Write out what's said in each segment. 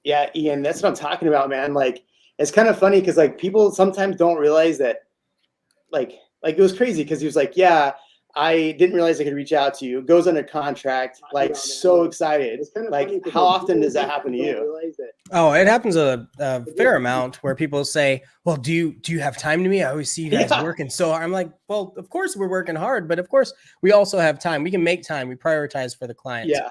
Yeah, Ian, that's what I'm talking about, man. Like, it's kind of funny because like people sometimes don't realize that, like it was crazy because he was like, yeah, I didn't realize I could reach out to you. Goes under contract, like so excited. Like, how often does that happen to you? Oh, it happens a fair amount where people say, well, do you have time to me? I always see you guys working so hard. I'm like, well, of course we're working hard, but of course we also have time. We can make time. We prioritize for the clients. Yeah.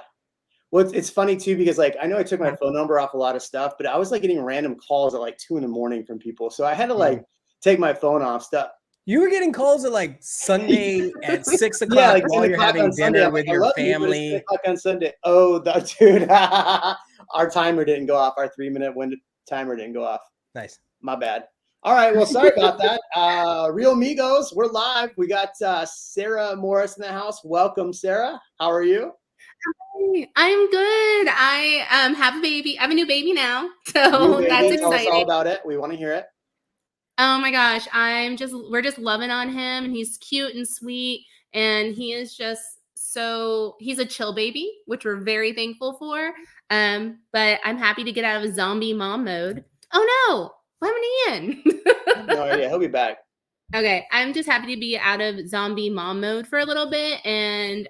Well, it's funny too, because like, I know I took my phone number off a lot of stuff, but I was like getting random calls at like 2 a.m. from people. So I had to like take my phone off stuff. You were getting calls at like Sunday at 6 o'clock Yeah, like while you're having dinner with your family. You, 6 o'clock on Sunday. Oh, dude, our timer didn't go off. Our 3-minute window timer didn't go off. Nice. My bad. All right. Well, sorry about that. REALMigos, we're live. We got Sarah Morris in the house. Welcome, Sarah. How are you? Hi, I'm good. I have a baby. I have a new baby now. So that's exciting. Tell us all about it. We want to hear it. Oh my gosh. We're just loving on him, and he's cute and sweet, and he is just he's a chill baby, which we're very thankful for. But I'm happy to get out of zombie mom mode. Oh no, what happened to Ian? No idea. He'll be back. Okay. I'm just happy to be out of zombie mom mode for a little bit and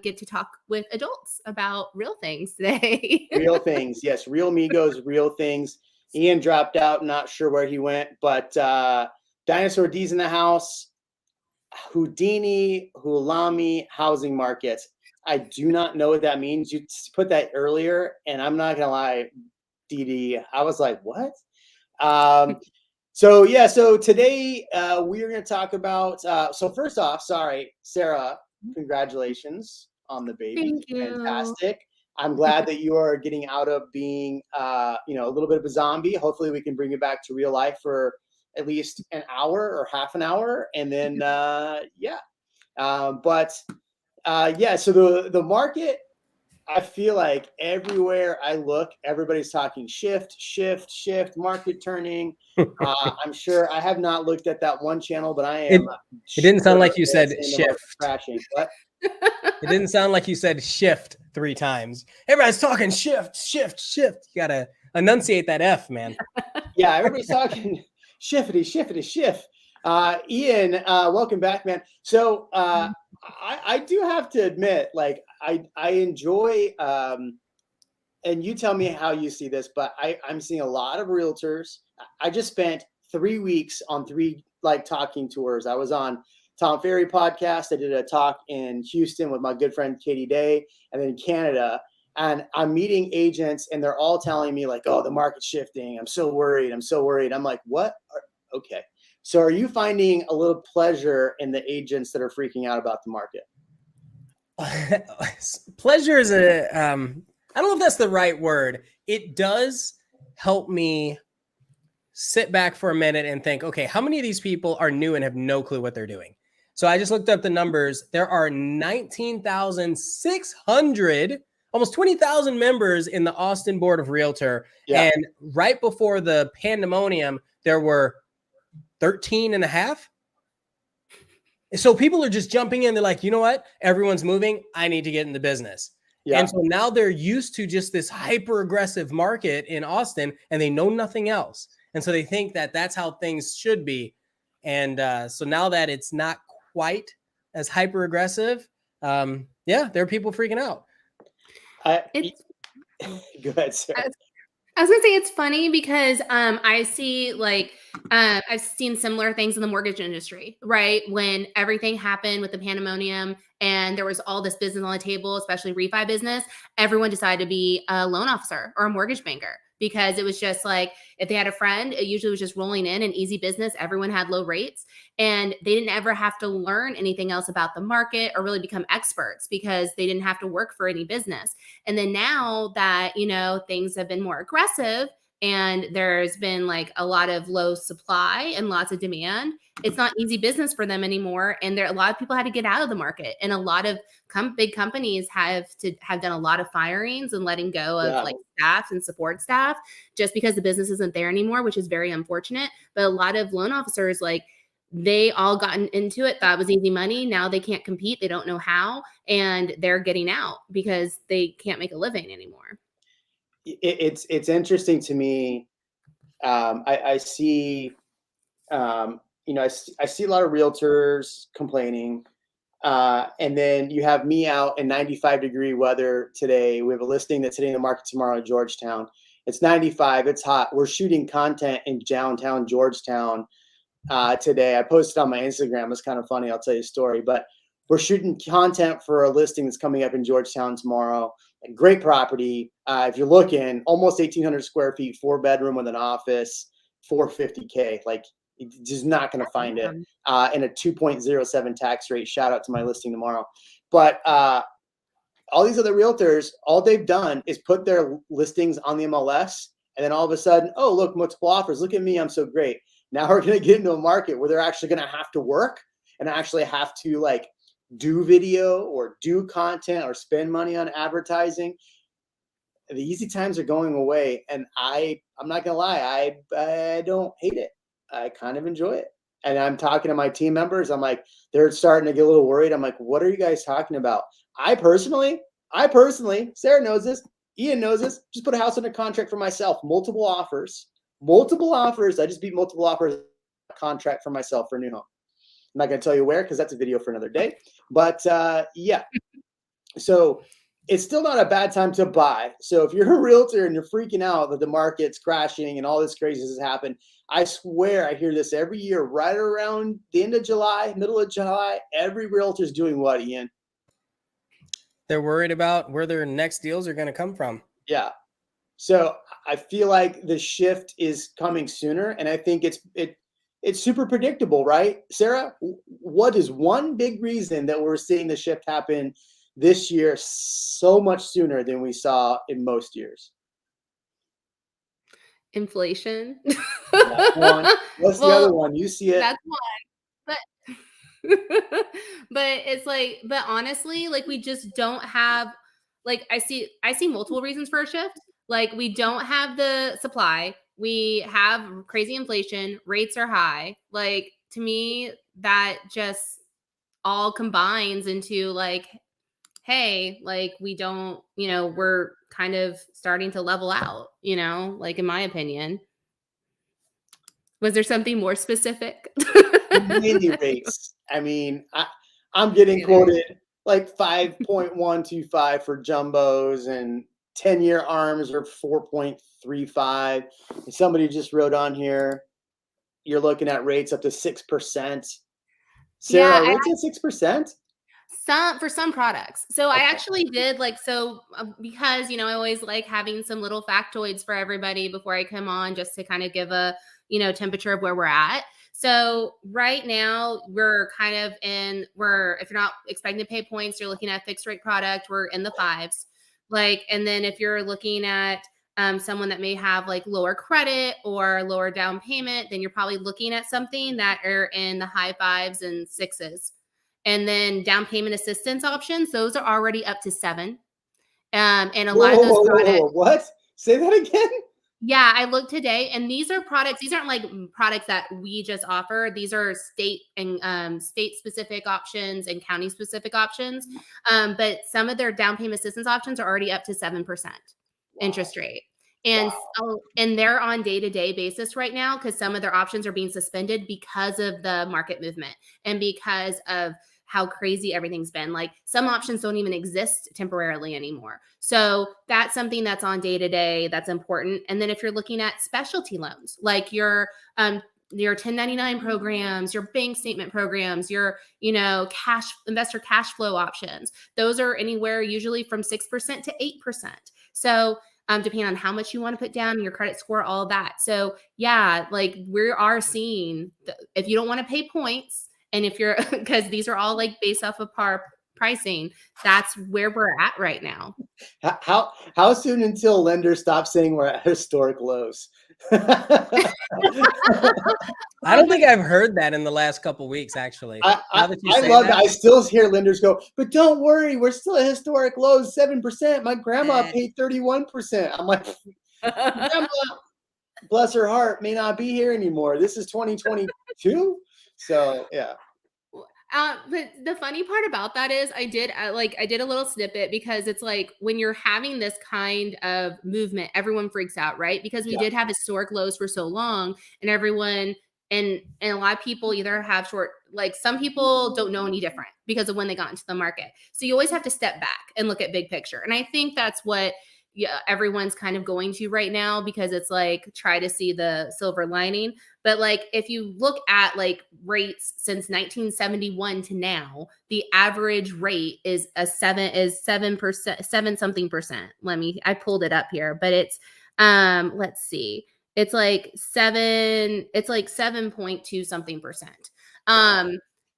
get to talk with adults about real things today. Real things. Yes. REALMigos, real things. Ian dropped out. Not sure where he went, but Dinosaur D's in the house. Houdini, Hulami, housing markets. I do not know what that means. You put that earlier, and I'm not going to lie, Dee, I was like, what? So today we're going to talk about, so first off, sorry, Sarah, congratulations on the baby. Thank you. Fantastic. I'm glad that you are getting out of being, a little bit of a zombie. Hopefully we can bring you back to real life for at least an hour or half an hour. And then, so the market, I feel like everywhere I look, everybody's talking shift, market turning. I'm sure I have not looked at that one channel, but I am. It didn't sound like you said shift. Crashing. What? It didn't sound like you said shift 3 times. Everybody's talking shift. You got to enunciate that F, man. Yeah, everybody's talking shift. Ian, welcome back, man. So I do have to admit, like, I enjoy, and you tell me how you see this, but I'm seeing a lot of realtors. I just spent 3 weeks on 3 talking tours. I was on Tom Ferry podcast. I did a talk in Houston with my good friend Katie Day, and then in Canada. And I'm meeting agents, and they're all telling me like, "Oh, the market's shifting. I'm so worried. I'm like, "What? Okay." So, are you finding a little pleasure in the agents that are freaking out about the market? Pleasure is I don't know if that's the right word. It does help me sit back for a minute and think, okay, how many of these people are new and have no clue what they're doing? So I just looked up the numbers. There are 19,600, almost 20,000 members in the Austin Board of Realtor. Yeah. And right before the pandemonium, there were 13 and a half. So people are just jumping in. They're like, you know what? Everyone's moving. I need to get in the business. Yeah. And so now they're used to just this hyper aggressive market in Austin, and they know nothing else. And so they think that that's how things should be. And so now that it's not quite as hyper aggressive, there are people freaking out. Go ahead, Sarah. I was gonna say it's funny because I see I've seen similar things in the mortgage industry, right? When everything happened with the pandemonium and there was all this business on the table, especially refi business, everyone decided to be a loan officer or a mortgage banker because it was just like if they had a friend, it usually was just rolling in an easy business. Everyone had low rates and they didn't ever have to learn anything else about the market or really become experts because they didn't have to work for any business. And then now that, things have been more aggressive and there's been like a lot of low supply and lots of demand, it's not easy business for them anymore. And a lot of people had to get out of the market. And a lot of big companies have done a lot of firings and letting go of staff and support staff just because the business isn't there anymore, which is very unfortunate. But a lot of loan officers, they all gotten into it, thought it was easy money. Now they can't compete. They don't know how. And they're getting out because they can't make a living anymore. it's interesting to me. I see, I see a lot of realtors complaining. And then you have me out in 95-degree weather today. We have a listing that's hitting the market tomorrow in Georgetown. It's 95. It's hot. We're shooting content in downtown Georgetown today. I posted on my Instagram. It's kind of funny. I'll tell you a story. But we're shooting content for a listing that's coming up in Georgetown tomorrow. A great property. If you're looking, almost 1,800 square feet, 4-bedroom with an office, $450K. Like, you're just not going to find it. And a 2.07 tax rate. Shout out to my listing tomorrow. But all these other realtors, all they've done is put their listings on the MLS. And then all of a sudden, oh, look, multiple offers. Look at me. I'm so great. Now we're going to get into a market where they're actually going to have to work and actually have to like do video or do content or spend money on advertising. The easy times are going away. And I'm not going to lie. I don't hate it. I kind of enjoy it. And I'm talking to my team members. I'm like, they're starting to get a little worried. I'm like, what are you guys talking about? I personally, Sarah knows this, Ian knows this, just put a house under contract for myself. Multiple offers. I just beat multiple offers contract for myself for a new home. I'm not going to tell you where because that's a video for another day. But yeah, so it's still not a bad time to buy. So if you're a realtor and you're freaking out that the market's crashing and all this craziness has happened, I swear I hear this every year, right around the end of July, middle of July. Every realtor's doing what, Ian? They're worried about where their next deals are going to come from. Yeah. So I feel like the shift is coming sooner, and I think it's super predictable, right? Sarah, what is one big reason that we're seeing the shift happen this year so much sooner than we saw in most years? Inflation. That's one. What's the other one? You see it. That's one. But but it's like, but honestly, like we just don't have, like I see multiple reasons for a shift. Like we don't have the supply. We have crazy inflation. Rates are high. Like to me, that just all combines into like, hey, like we don't, we're kind of starting to level out, like in my opinion. Was there something more specific? Mainly rates. I mean, I'm getting quoted like 5.125 for jumbos, and 10-year arms are 4.35. And somebody just wrote on here, you're looking at rates up to 6%. Sarah, rates at 6%? For some products. So okay. I actually did because, I always like having some little factoids for everybody before I come on, just to kind of give a, temperature of where we're at. So right now we're kind of if you're not expecting to pay points, you're looking at a fixed rate product. We're in the 5s. And then if you're looking at someone that may have like lower credit or lower down payment, then you're probably looking at something that are in the high 5s and 6s. And then down payment assistance options, those are already up to 7. And a lot of those products. What? Say that again? Yeah, I looked today, and these are products. These aren't like products that we just offer. These are state and state-specific options and county-specific options. But some of their down payment assistance options are already up to 7% interest rate. And and they're on day-to-day basis right now because some of their options are being suspended because of the market movement and because of how crazy everything's been. Like some options don't even exist temporarily anymore. So that's something that's on day-to-day that's important. And then if you're looking at specialty loans, like your 1099 programs, your bank statement programs, your, investor cash flow options, those are anywhere usually from 6% to 8%. So depending on how much you want to put down, your credit score, all of that. So yeah, like we are seeing if you don't want to pay points, and if you're, because these are all like based off of par pricing, that's where we're at right now. How soon until lenders stop saying we're at historic lows? I don't think I've heard that in the last couple of weeks, actually. I love that. I still hear lenders go, but don't worry, we're still at historic lows, 7%. My grandma paid 31%. I'm like, grandma, bless her heart, may not be here anymore. This is 2022. So, yeah. But the funny part about that is I did a little snippet because it's like when you're having this kind of movement, everyone freaks out, right? Because we did have historic lows for so long, and everyone and a lot of people either have some people don't know any different because of when they got into the market. So you always have to step back and look at big picture. And I think that's what everyone's kind of going to right now, because it's like try to see the silver lining. But like if you look at like rates since 1971 to now, the average rate is 7%, 7 something percent. I pulled it up here, but it's let's see. It's like 7.2 something percent.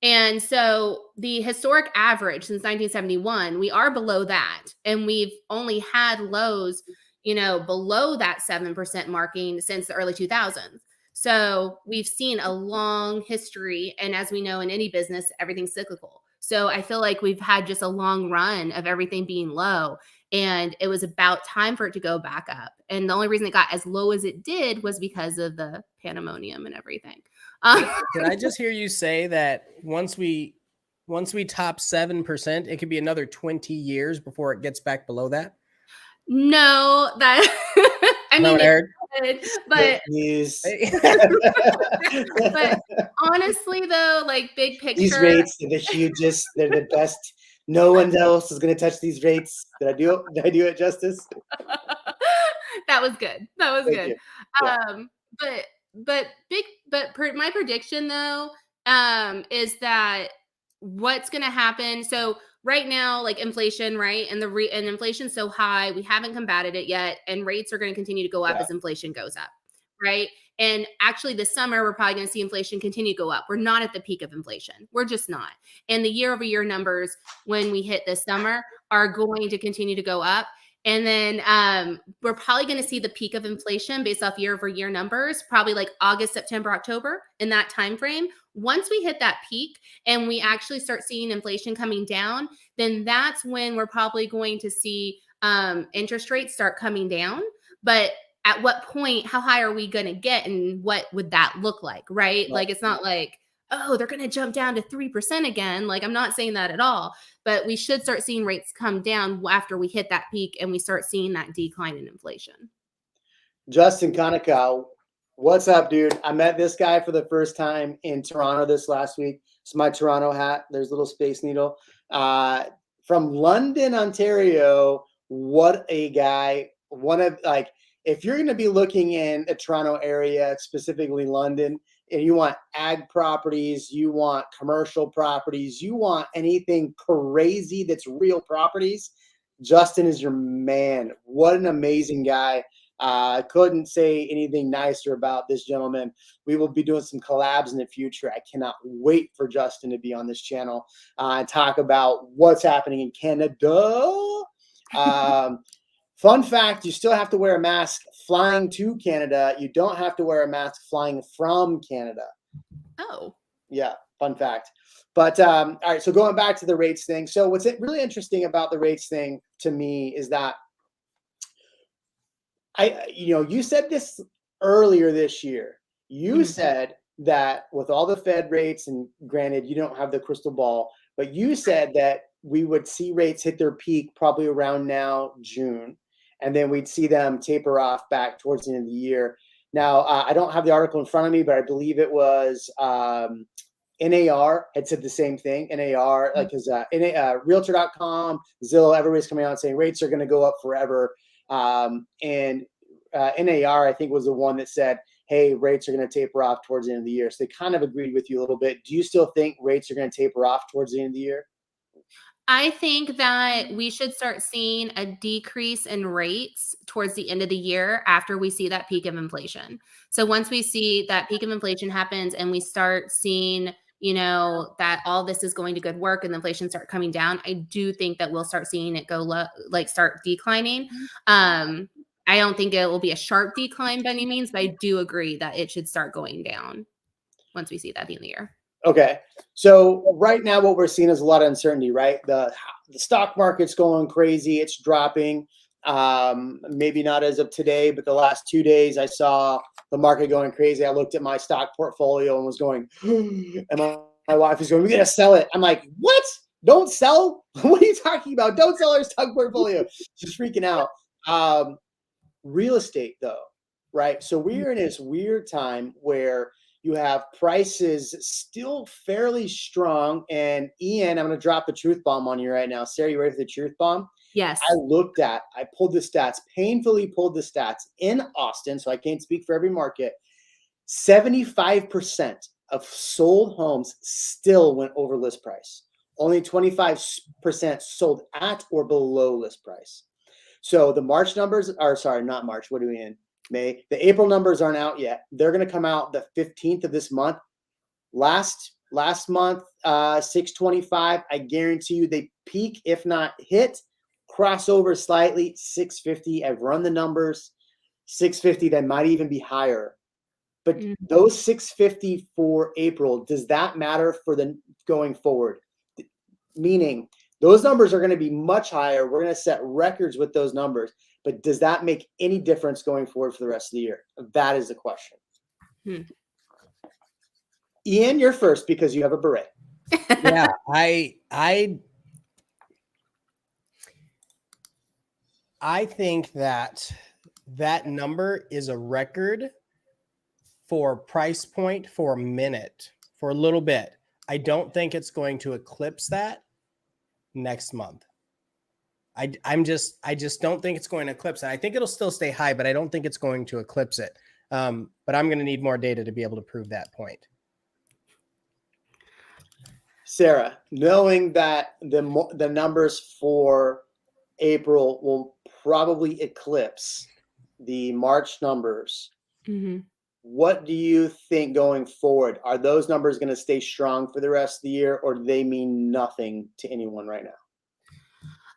And so the historic average since 1971, we are below that. And we've only had lows, below that 7% marking since the early 2000s. So we've seen a long history. And as we know, in any business, everything's cyclical. So I feel like we've had just a long run of everything being low. And it was about time for it to go back up. And the only reason it got as low as it did was because of the pandemonium and everything. Did I just hear you say that once we top 7%, it could be another 20 years before it gets back below that? No, that I mean, but but honestly, though, like big picture, these rates are the hugest. They're the best. No one else is going to touch these rates. Did I do it justice? That was good. That was good. Yeah. My prediction though, is that what's going to happen. So right now, like inflation, right? And and inflation's so high, we haven't combated it yet. And rates are going to continue to go up as inflation goes up. Right. And actually this summer, we're probably going to see inflation continue to go up. We're not at the peak of inflation. We're just not. And the year-over-year numbers when we hit this summer are going to continue to go up. And then we're probably going to see the peak of inflation based off year-over-year numbers, probably like August, September, October, in that time frame. Once we hit that peak and we actually start seeing inflation coming down, then that's when we're probably going to see interest rates start coming down. But at what point, how high are we going to get, and what would that look like, right? Like, it's not like, oh, they're going to jump down to 3% again. Like, I'm not saying that at all, but we should start seeing rates come down after we hit that peak and we start seeing that decline in inflation. Justin Kanaka, what's up, dude? I met this guy for the first time in Toronto this last week. It's my Toronto hat. There's a little Space Needle. From London, Ontario. What a guy. If you're going to be looking in the Toronto area, specifically London, and you want ag properties, you want commercial properties, you want anything crazy that's real properties, Justin is your man. What an amazing guy. I couldn't say anything nicer about this gentleman. We will be doing some collabs in the future. I cannot wait for Justin to be on this channel and talk about what's happening in Canada. Fun fact, you still have to wear a mask flying to Canada. You don't have to wear a mask flying from Canada. Oh. Yeah, fun fact. But all right, so going back to the rates thing. So what's really interesting about the rates thing to me is that you said this earlier this year. You said that with all the Fed rates, and granted, you don't have the crystal ball, but you said that we would see rates hit their peak probably around now, June. And then we'd see them taper off back towards the end of the year. Now, I don't have the article in front of me, but I believe it was NAR had said the same thing. NAR, because Realtor.com, Zillow, everybody's coming out and saying rates are going to go up forever. And NAR, I think, was the one that said, hey, rates are going to taper off towards the end of the year. So they kind of agreed with you a little bit. Do you still think rates are going to taper off towards the end of the year? I think that we should start seeing a decrease in rates towards the end of the year after we see that peak of inflation. So once we see that peak of inflation happens and we start seeing, that all this is going to good work and the inflation start coming down, I do think that we'll start seeing it go low, like start declining. I don't think it will be a sharp decline by any means, but I do agree that it should start going down once we see that at the end of the year. Okay. So right now what we're seeing is a lot of uncertainty, right? The stock market's going crazy. It's dropping. Maybe not as of today, but the last 2 days I saw the market going crazy. I looked at my stock portfolio and was going, am My wife is going, "We gotta sell it." I'm like, "What? Don't sell? What are you talking about? Don't sell our stock portfolio." Just freaking out. Real estate, though, right? So we're in this weird time where you have prices still fairly strong. And Ian, I'm going to drop the truth bomb on you right now. Sarah, you ready for the truth bomb? Yes. I pulled the stats, painfully pulled the stats in Austin, so I can't speak for every market. 75% of sold homes still went over list price. Only 25% sold at or below list price. So the March numbers are, sorry, not March. What are we in? May. The April numbers aren't out yet. They're going to come out the 15th of this month. Last month, 625. I guarantee you they peak, if not hit, crossover slightly, 650. I've run the numbers, 650. That might even be higher. But those 650 for April, does that matter for the going forward? Meaning those numbers are going to be much higher. We're going to set records with those numbers. But does that make any difference going forward for the rest of the year? That is the question. Ian, you're first because you have a beret. Yeah, I think that number is a record for price point for a minute, for a little bit. I don't think it's going to eclipse that next month. I just don't think it's going to eclipse it. I think it'll still stay high, but I don't think it's going to eclipse it. But I'm going to need more data to be able to prove that point. Sarah, knowing that the numbers for April will probably eclipse the March numbers, what do you think going forward? Are those numbers going to stay strong for the rest of the year, or do they mean nothing to anyone right now?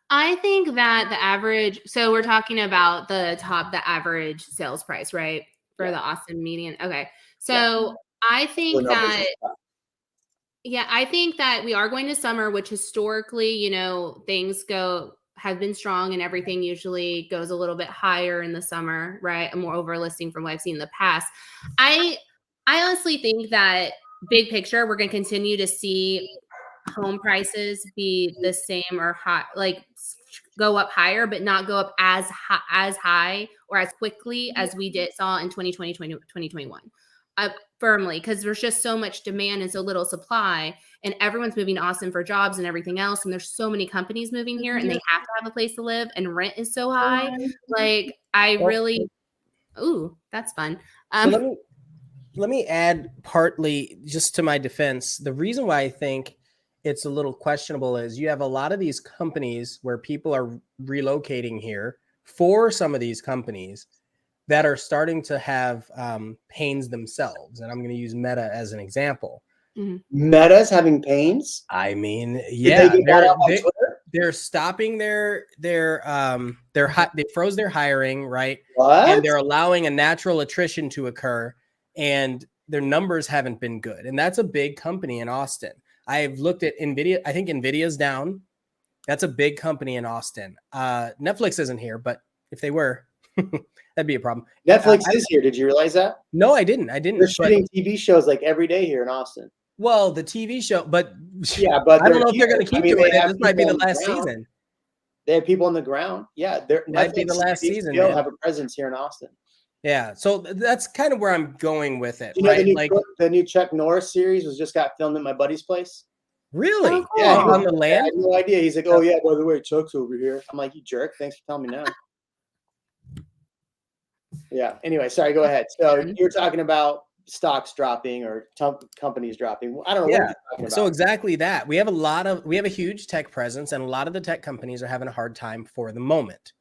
I think that the average, so we're talking about the average sales price, right? For the Austin median. Okay. So I think that, I think that we are going to summer, which historically, things have been strong and everything usually goes a little bit higher in the summer, right? A more over listing from what I've seen in the past. I honestly think that big picture, we're going to continue to see home prices be the same or high, like go up higher, but not go up as high or as quickly as we saw in 2020, 2021. Firmly, because there's just so much demand and so little supply, and everyone's moving to Austin for jobs and everything else. And there's so many companies moving here, and they have to have a place to live, and rent is so high. Like, that's fun. So let me add partly just to my defense. The reason why I think it's a little questionable is you have a lot of these companies where people are relocating here for some of these companies that are starting to have pains themselves. And I'm going to use Meta as an example. Meta's having pains? I mean, yeah, they're stopping they froze their hiring, right? What? And they're allowing a natural attrition to occur, and their numbers haven't been good. And that's a big company in Austin. I've looked at NVIDIA. I think NVIDIA's down. That's a big company in Austin. Netflix isn't here, but if they were, that'd be a problem. Netflix is here. Did you realize that? No, I didn't. They're shooting TV shows like every day here in Austin. Well, the TV show, but but I don't know if they're going to keep doing it. This might be the last season. They have people on the ground. Yeah, might be the last season. They'll have a presence here in Austin. Yeah, so that's kind of where I'm going with it. You know, the new Chuck Norris series just got filmed at my buddy's place. Really? Oh, cool. Yeah, on the land? I had no idea. He's like, "Oh yeah, by the way, Chuck's over here." I'm like, "You jerk! Thanks for telling me now." Yeah. Anyway, sorry. Go ahead. So you're talking about stocks dropping or companies dropping. I don't know. Yeah. So exactly that. We have a huge tech presence, and a lot of the tech companies are having a hard time for the moment.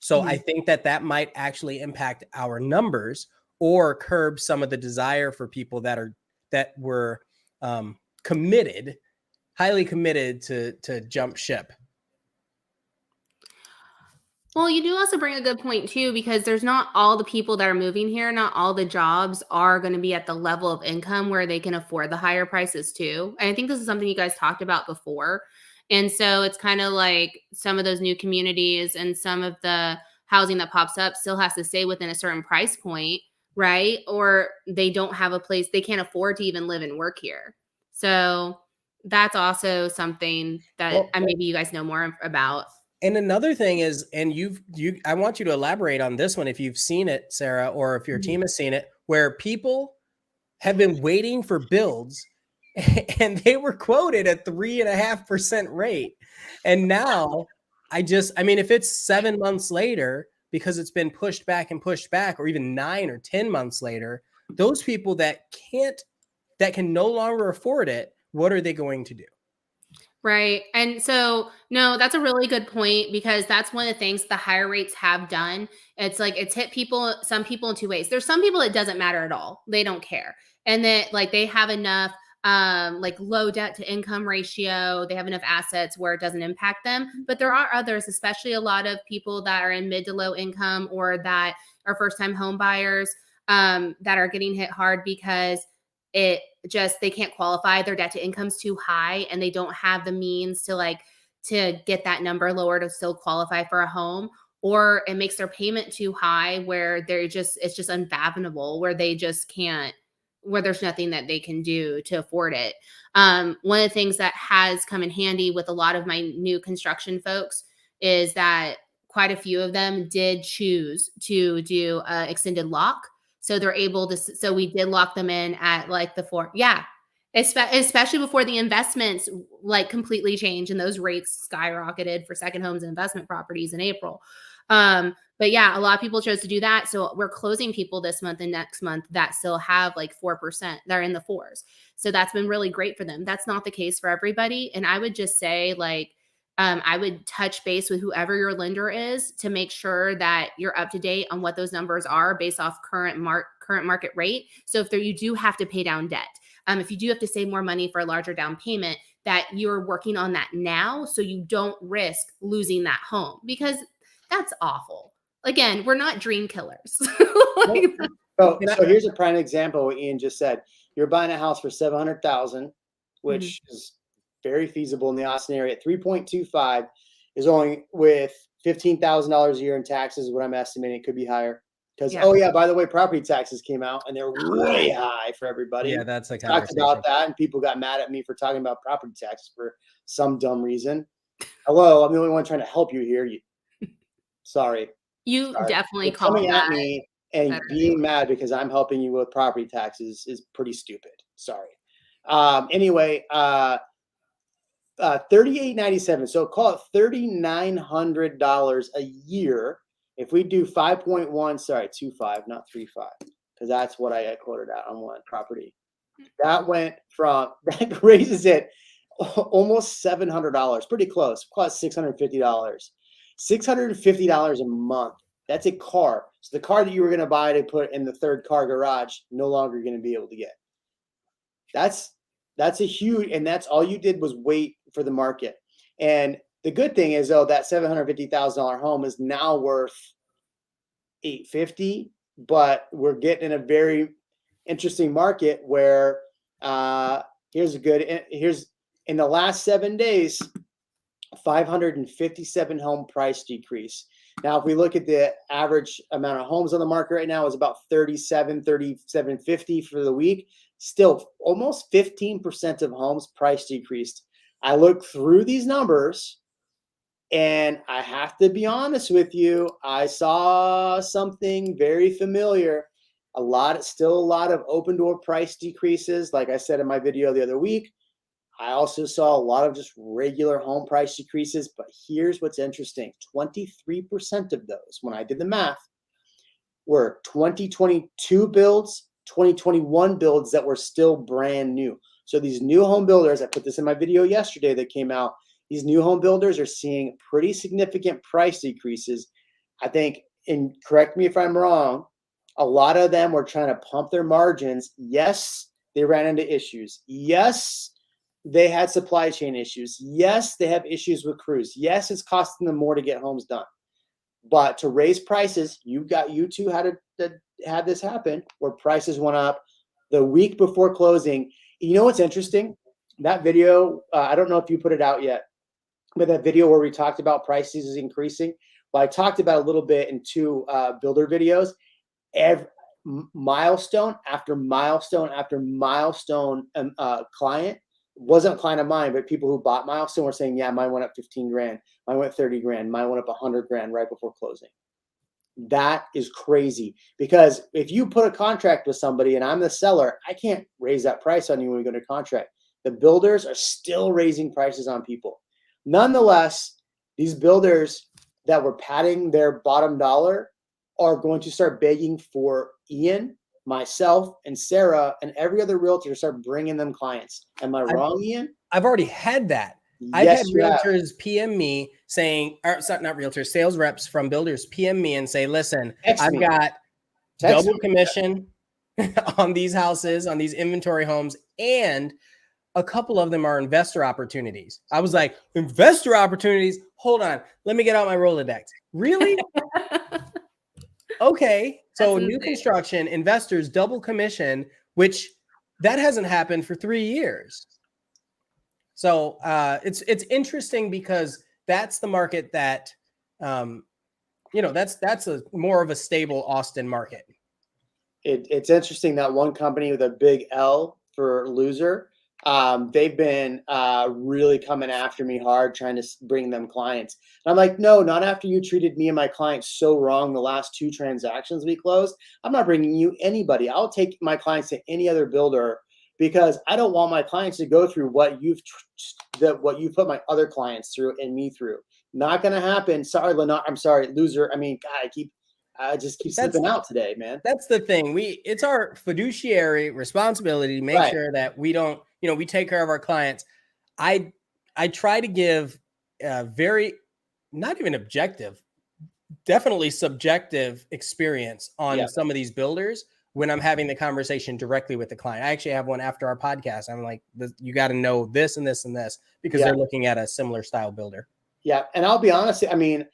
So I think that might actually impact our numbers or curb some of the desire for people that were committed, highly committed to jump ship. Well, you do also bring a good point too, because there's not all the people that are moving here. Not all the jobs are going to be at the level of income where they can afford the higher prices too. And I think this is something you guys talked about before. And so it's kind of like some of those new communities and some of the housing that pops up still has to stay within a certain price point, right? Or they don't have a place, they can't afford to even live and work here. So that's also something that maybe you guys know more about. And another thing is, and I want you to elaborate on this one if you've seen it, Sarah, or if your team has seen it, where people have been waiting for builds and they were quoted at 3.5% rate. And now if it's 7 months later, because it's been pushed back, or even 9 or 10 months later, those people that can no longer afford it, what are they going to do? Right. And so, no, that's a really good point, because that's one of the things the higher rates have done. It's like it's hit some people in two ways. There's some people it doesn't matter at all. They don't care. And that like they have enough like low debt to income ratio. They have enough assets where it doesn't impact them. But there are others, especially a lot of people that are in mid to low income or that are first time home buyers that are getting hit hard because they can't qualify. Their debt to income's too high and they don't have the means to get that number lower to still qualify for a home, or it makes their payment too high where it's just unfathomable, where they just can't, where there's nothing that they can do to afford it. One of the things that has come in handy with a lot of my new construction folks is that quite a few of them did choose to do extended lock. So they're able to, so we did lock them in at like the 4. Yeah. Especially before the investments like completely changed and those rates skyrocketed for second homes and investment properties in April. But yeah, a lot of people chose to do that. So we're closing people this month and next month that still have like 4%. They're in the 4s. So that's been really great for them. That's not the case for everybody. And I would just say I would touch base with whoever your lender is to make sure that you're up to date on what those numbers are based off current market rate. So if you do have to pay down debt, if you do have to save more money for a larger down payment, that you're working on that now so you don't risk losing that home, because that's awful. Again, we're not dream killers. So here's a prime example of what Ian just said. You're buying a house for $700,000, which is very feasible in the Austin area. 3.25 is only with $15,000 a year in taxes. What I'm estimating, it could be higher. Because by the way, property taxes came out and they're way high for everybody. Yeah, that's a conversation. Talked about that, and people got mad at me for talking about property taxes for some dumb reason. Hello, I'm the only one trying to help you here. Sorry. Definitely You're coming at me and being mad because I'm helping you with property taxes is pretty stupid. Sorry. Anyway, $38.97. So call it $3,900 a year. If we do 5.1, sorry, 2.5, not 3.5, because that's what I got quoted out on one property. That raises it almost $700, pretty close, plus $650. $650 a month. That's a car. So the car that you were going to buy to put in the third car garage, no longer going to be able to get. That's a huge, and that's all you did was wait for the market. And the good thing is, though, that $750,000 home is now worth $850, but we're getting in a very interesting market where here's in the last 7 days, 557 home price decrease. Now, if we look at the average amount of homes on the market right now is about 3750 for the week. Still, almost 15% of homes price decreased. I look through these numbers, and I have to be honest with you. I saw something very familiar. Still a lot of Opendoor price decreases. Like I said in my video the other week, I also saw a lot of just regular home price decreases. But here's what's interesting. 23% of those, when I did the math, were 2022 builds, 2021 builds that were still brand new. So these new home builders, I put this in my video yesterday that came out, these new home builders are seeing pretty significant price decreases. I think, and correct me if I'm wrong, a lot of them were trying to pump their margins. Yes, they ran into issues. Yes, they had supply chain issues. Yes, they have issues with crews. Yes, it's costing them more to get homes done. But to raise prices, you two had this happen where prices went up the week before closing. You know what's interesting? That video, I don't know if you put it out yet, but that video where we talked about prices is increasing. Well, I talked about a little bit in two builder videos. Every milestone after milestone after milestone client wasn't a client of mine, but people who bought Milestone were saying, yeah, mine went up 15 grand. Mine went 30 grand. Mine went up 100 grand right before closing. That is crazy, because if you put a contract with somebody and I'm the seller, I can't raise that price on you when we go to contract. The builders are still raising prices on people. Nonetheless, these builders that were padding their bottom dollar are going to start begging for Ian, myself, and Sarah, and every other realtor to start bringing them clients. Am I wrong, Ian? I've already had that. Yes, I've had you have. realtors PM me saying, or sorry, not realtors, sales reps from builders PM me and say, listen, I've got double commission on these houses, on these inventory homes, and a couple of them are investor opportunities. I was like, investor opportunities? Hold on. Let me get out my Rolodex. Really? Okay. So new construction, investors, double commission, which that hasn't happened for 3 years. So it's interesting because that's the market that, that's a more of a stable Austin market. It's interesting that one company with a big L for loser, they've been really coming after me hard, trying to bring them clients. And I'm like, no, not after you treated me and my clients so wrong the last 2 transactions we closed. I'm not bringing you anybody. I'll take my clients to any other builder, because I don't want my clients to go through what you've put my other clients through and me through. Not going to happen. Sorry, Lennar. I'm sorry, loser. I mean, God, I just keep slipping out today, man. That's the thing. It's our fiduciary responsibility to make sure that we don't, we take care of our clients. I try to give very, not even objective, definitely subjective experience on some of these builders when I'm having the conversation directly with the client. I actually have one after our podcast. I'm like, you got to know this and this and this, because they're looking at a similar style builder. Yeah. And I'll be honest. I mean,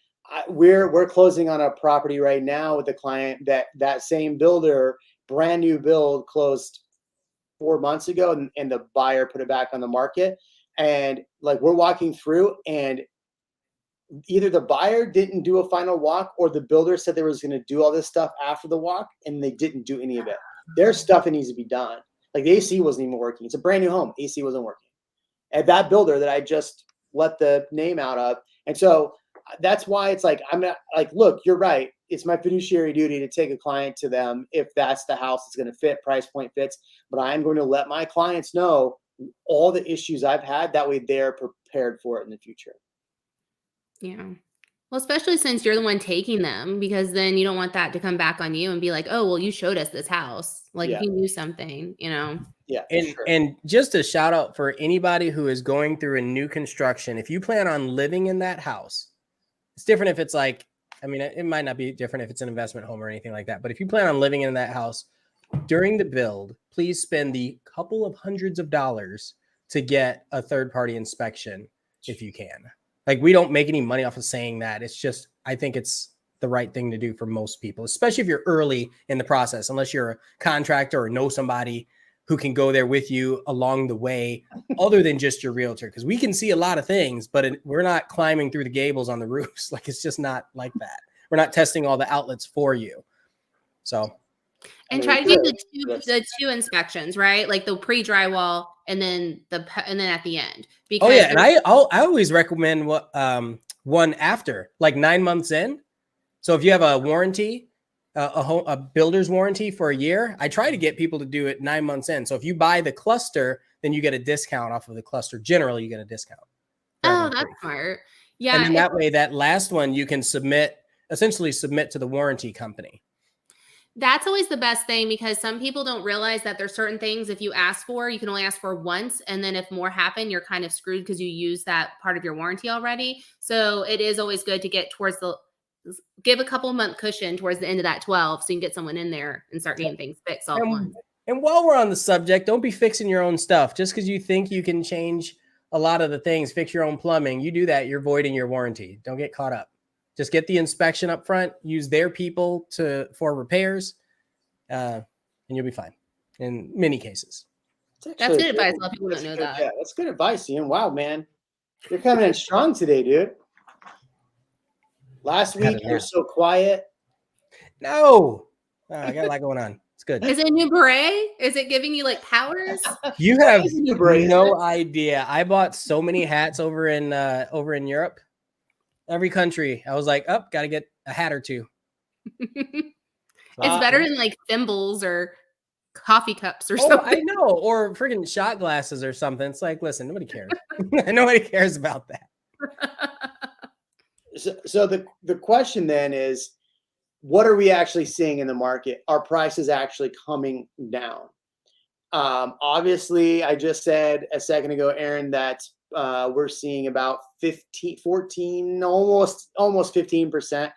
we're closing on a property right now with a client that same builder, brand new build, closed 4 months ago, and the buyer put it back on the market. And like, we're walking through, and either the buyer didn't do a final walk, or the builder said they was going to do all this stuff after the walk, and they didn't do any of it. There's stuff that needs to be done. Like, the AC wasn't even working. It's a brand new home. AC wasn't working. And that builder that I just let the name out of. And so that's why it's like, I'm not like, look, you're right. It's my fiduciary duty to take a client to them if that's the house that's going to fit, price point fits. But I'm going to let my clients know all the issues I've had. That way they're prepared for it in the future. Yeah. Well, especially since you're the one taking them, because then you don't want that to come back on you and be like, oh, well, you showed us this house. Like, if you knew something, Yeah. And just a shout out for anybody who is going through a new construction. If you plan on living in that house, it's different if it's like, I mean, it might not be different if it's an investment home or anything like that. But if you plan on living in that house during the build, please spend the couple of hundreds of dollars to get a third-party inspection if you can. Like, we don't make any money off of saying that. It's just, I think it's the right thing to do for most people, especially if you're early in the process, unless you're a contractor or know somebody who can go there with you along the way, other than just your realtor. Because we can see a lot of things, but we're not climbing through the gables on the roofs. Like, it's just not like that. We're not testing all the outlets for you. So. And try to do the two inspections, right? Like the pre-drywall and then at the end. Because and I always recommend one after, like 9 months in. So if you have a warranty, a builder's warranty for a year, I try to get people to do it 9 months in. So if you buy the cluster, then you get a discount off of the cluster. Generally, you get a discount. Oh, that's smart. Yeah. And then that way, that last one you can essentially submit to the warranty company. That's always the best thing, because some people don't realize that there's certain things, if you ask for, you can only ask for once. And then if more happen, you're kind of screwed because you use that part of your warranty already. So it is always good to get give a couple month cushion towards the end of that 12, so you can get someone in there and start getting things fixed all at once. And while we're on the subject, don't be fixing your own stuff. Just because you think you can change a lot of the things, fix your own plumbing, you do that, you're voiding your warranty. Don't get caught up. Just get the inspection up front, use their people for repairs, and you'll be fine in many cases. That's good advice. A lot of people don't know that. Yeah, that's good advice, Ian. Wow, man. You're coming in strong today, dude. Last week, you're so quiet. No, I got a lot going on. It's good. Is it a new beret? Is it giving you like powers? You have It's a new beret, no idea. I bought so many hats over in Europe. Every country. I was like, oh, got to get a hat or two. It's better than like thimbles or coffee cups or something. I know. Or freaking shot glasses or something. It's like, listen, nobody cares. Nobody cares about that. So the question then is, what are we actually seeing in the market? Are prices actually coming down? Obviously, I just said a second ago, Aaron, that we're seeing about 14, almost 15%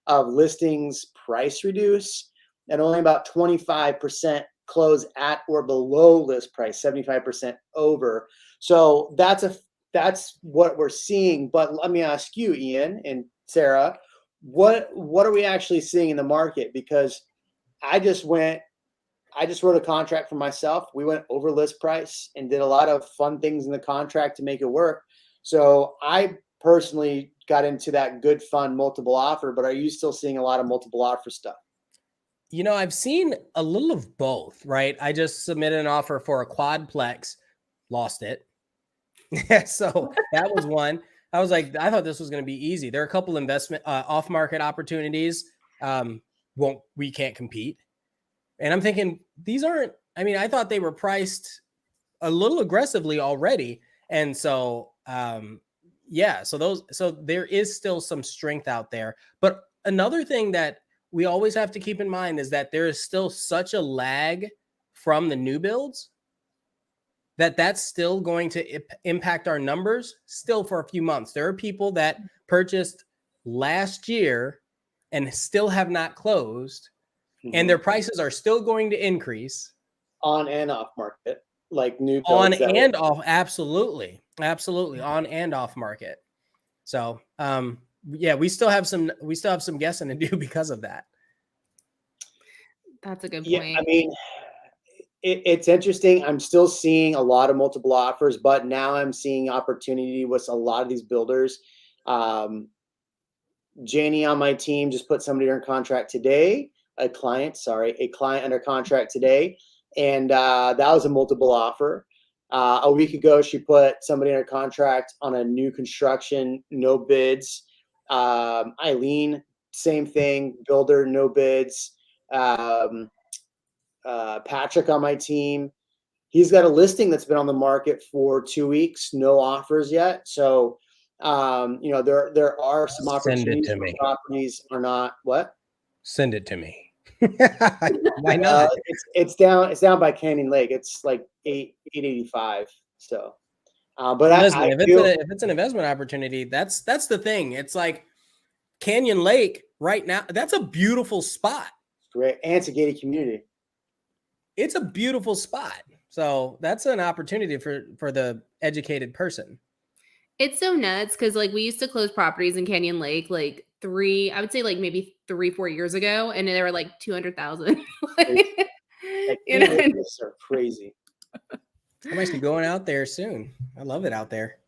of listings price reduce, and only about 25% close at or below list price, 75% over. So that's what we're seeing. But let me ask you, Ian and Sarah, what are we actually seeing in the market? Because I just wrote a contract for myself. We went over list price and did a lot of fun things in the contract to make it work. So I personally got into that good, fun multiple offer, but are you still seeing a lot of multiple offer stuff? You know, I've seen a little of both, right? I just submitted an offer for a quadplex, lost it. So that was one. I was like, I thought this was going to be easy. There are a couple investment off-market opportunities. We can't compete. And I'm thinking these aren't, I mean, I thought they were priced a little aggressively already. And so, so there is still some strength out there. But another thing that we always have to keep in mind is that there is still such a lag from the new builds that's still going to impact our numbers still for a few months. There are people that purchased last year and still have not closed, and their prices are still going to increase on and off market, like new builds on and off. Absolutely on and off market. So we still have some guessing to do because of that. That's a good point. Yeah, I mean, it's interesting. I'm still seeing a lot of multiple offers, but now I'm seeing opportunity with a lot of these builders. Janie on my team just put somebody under contract today. A client under contract today, and that was a multiple offer. A week ago, she put somebody under contract on a new construction, no bids. Eileen, same thing, builder, no bids. Patrick on my team, he's got a listing that's been on the market for 2 weeks, no offers yet. So, there are some opportunities. Send it to me. Properties are not what? Send it to me. Why not? It's down by Canyon Lake. It's like 885. So, but listen, if it's an investment opportunity, that's the thing. It's like Canyon Lake right now. That's a beautiful spot. Great, and it's a gated community. It's a beautiful spot. So that's an opportunity for the educated person. It's so nuts because like we used to close properties in Canyon Lake like maybe 3-4 years ago, and they were like 200,000. Are crazy. I'm actually going out there soon. I love it out there.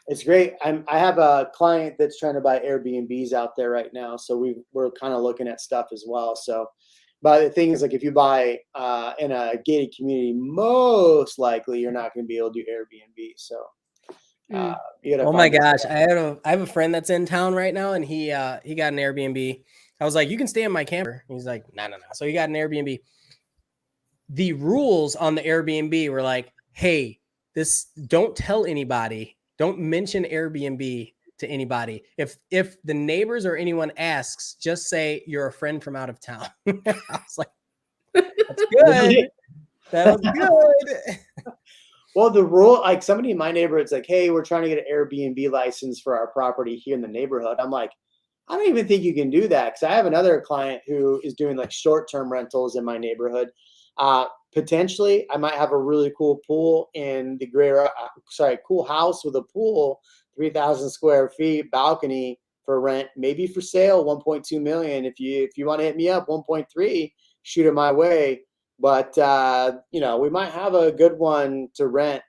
It's great. I have a client that's trying to buy Airbnbs out there right now, so we're kind of looking at stuff as well. So, but the thing is, like, if you buy in a gated community, most likely you're not going to be able to do Airbnb. So, oh my gosh, I have a friend that's in town right now, and he got an Airbnb. I was like, you can stay in my camper. He's like, no. So he got an Airbnb. The rules on the Airbnb were like, hey, don't tell anybody. Don't mention Airbnb to anybody. If the neighbors or anyone asks, just say you're a friend from out of town. I was like, that's good. That was good. Well, the rule, like somebody in my neighborhood's like, hey, we're trying to get an Airbnb license for our property here in the neighborhood. I'm like, I don't even think you can do that, because I have another client who is doing like short-term rentals in my neighborhood. Potentially, I might have a really cool pool in the cool house with a pool, 3,000 square feet, balcony for rent, maybe for sale, 1.2 million. If you want to hit me up, 1.3, shoot it my way. But we might have a good one to rent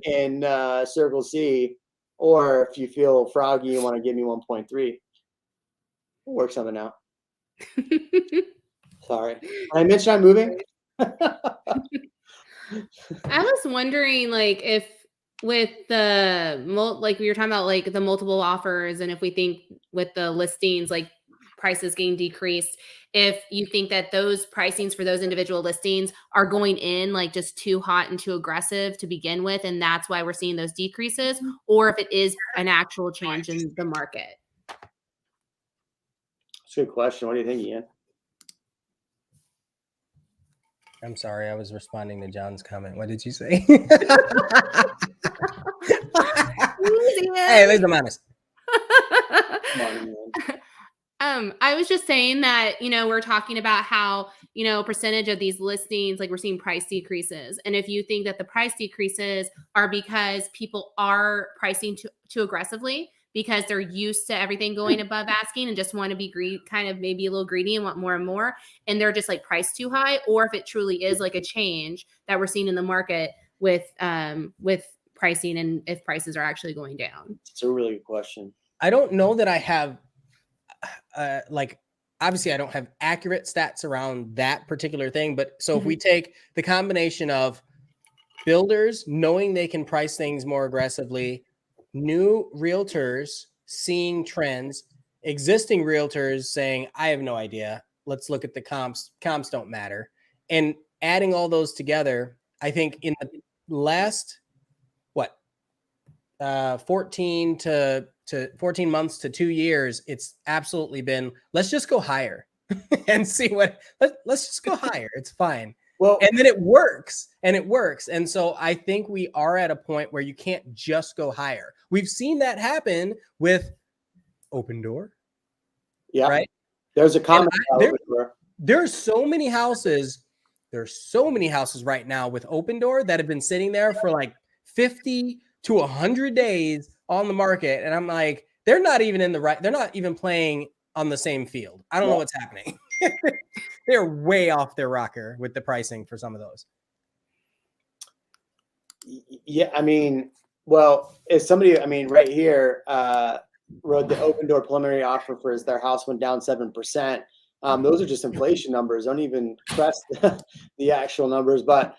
in Circle C, or if you feel froggy and want to give me 1.3, we'll work something out. Sorry. I mentioned I'm moving. I was wondering, like, if with the like we were talking about, like the multiple offers, and if we think with the listings, like prices getting decreased, if you think that those pricings for those individual listings are going in like just too hot and too aggressive to begin with, and that's why we're seeing those decreases, or if it is an actual change in the market. That's a good question. What do you think, Ian? I'm sorry, I was responding to John's comment. What did you say? Hey, at least I'm honest. I was just saying that, we're talking about how, percentage of these listings, like we're seeing price decreases. And if you think that the price decreases are because people are pricing too aggressively because they're used to everything going above asking and just want to be kind of maybe a little greedy and want more and more, and they're just like priced too high, or if it truly is like a change that we're seeing in the market with pricing and if prices are actually going down. It's a really good question. I don't know that I have obviously I don't have accurate stats around that particular thing, but so if we take the combination of builders knowing they can price things more aggressively, new realtors seeing trends, existing realtors saying, I have no idea, let's look at the comps don't matter, and adding all those together, I think in the last 14 months to 2 years, it's absolutely been, let's just go higher and see let's just go higher. It's fine. Well, and then it works. And so I think we are at a point where you can't just go higher. We've seen that happen with Opendoor. Yeah. Right. There's a comment. There's so many houses. There's so many houses right now with Opendoor that have been sitting there for like 50 to 100 days on the market. And I'm like, they're not even playing on the same field. I don't know what's happening. They're way off their rocker with the pricing for some of those. Yeah. I mean, well, if somebody, right here, wrote the Opendoor preliminary offer for their house went down 7%. Those are just inflation numbers. Don't even press the actual numbers. But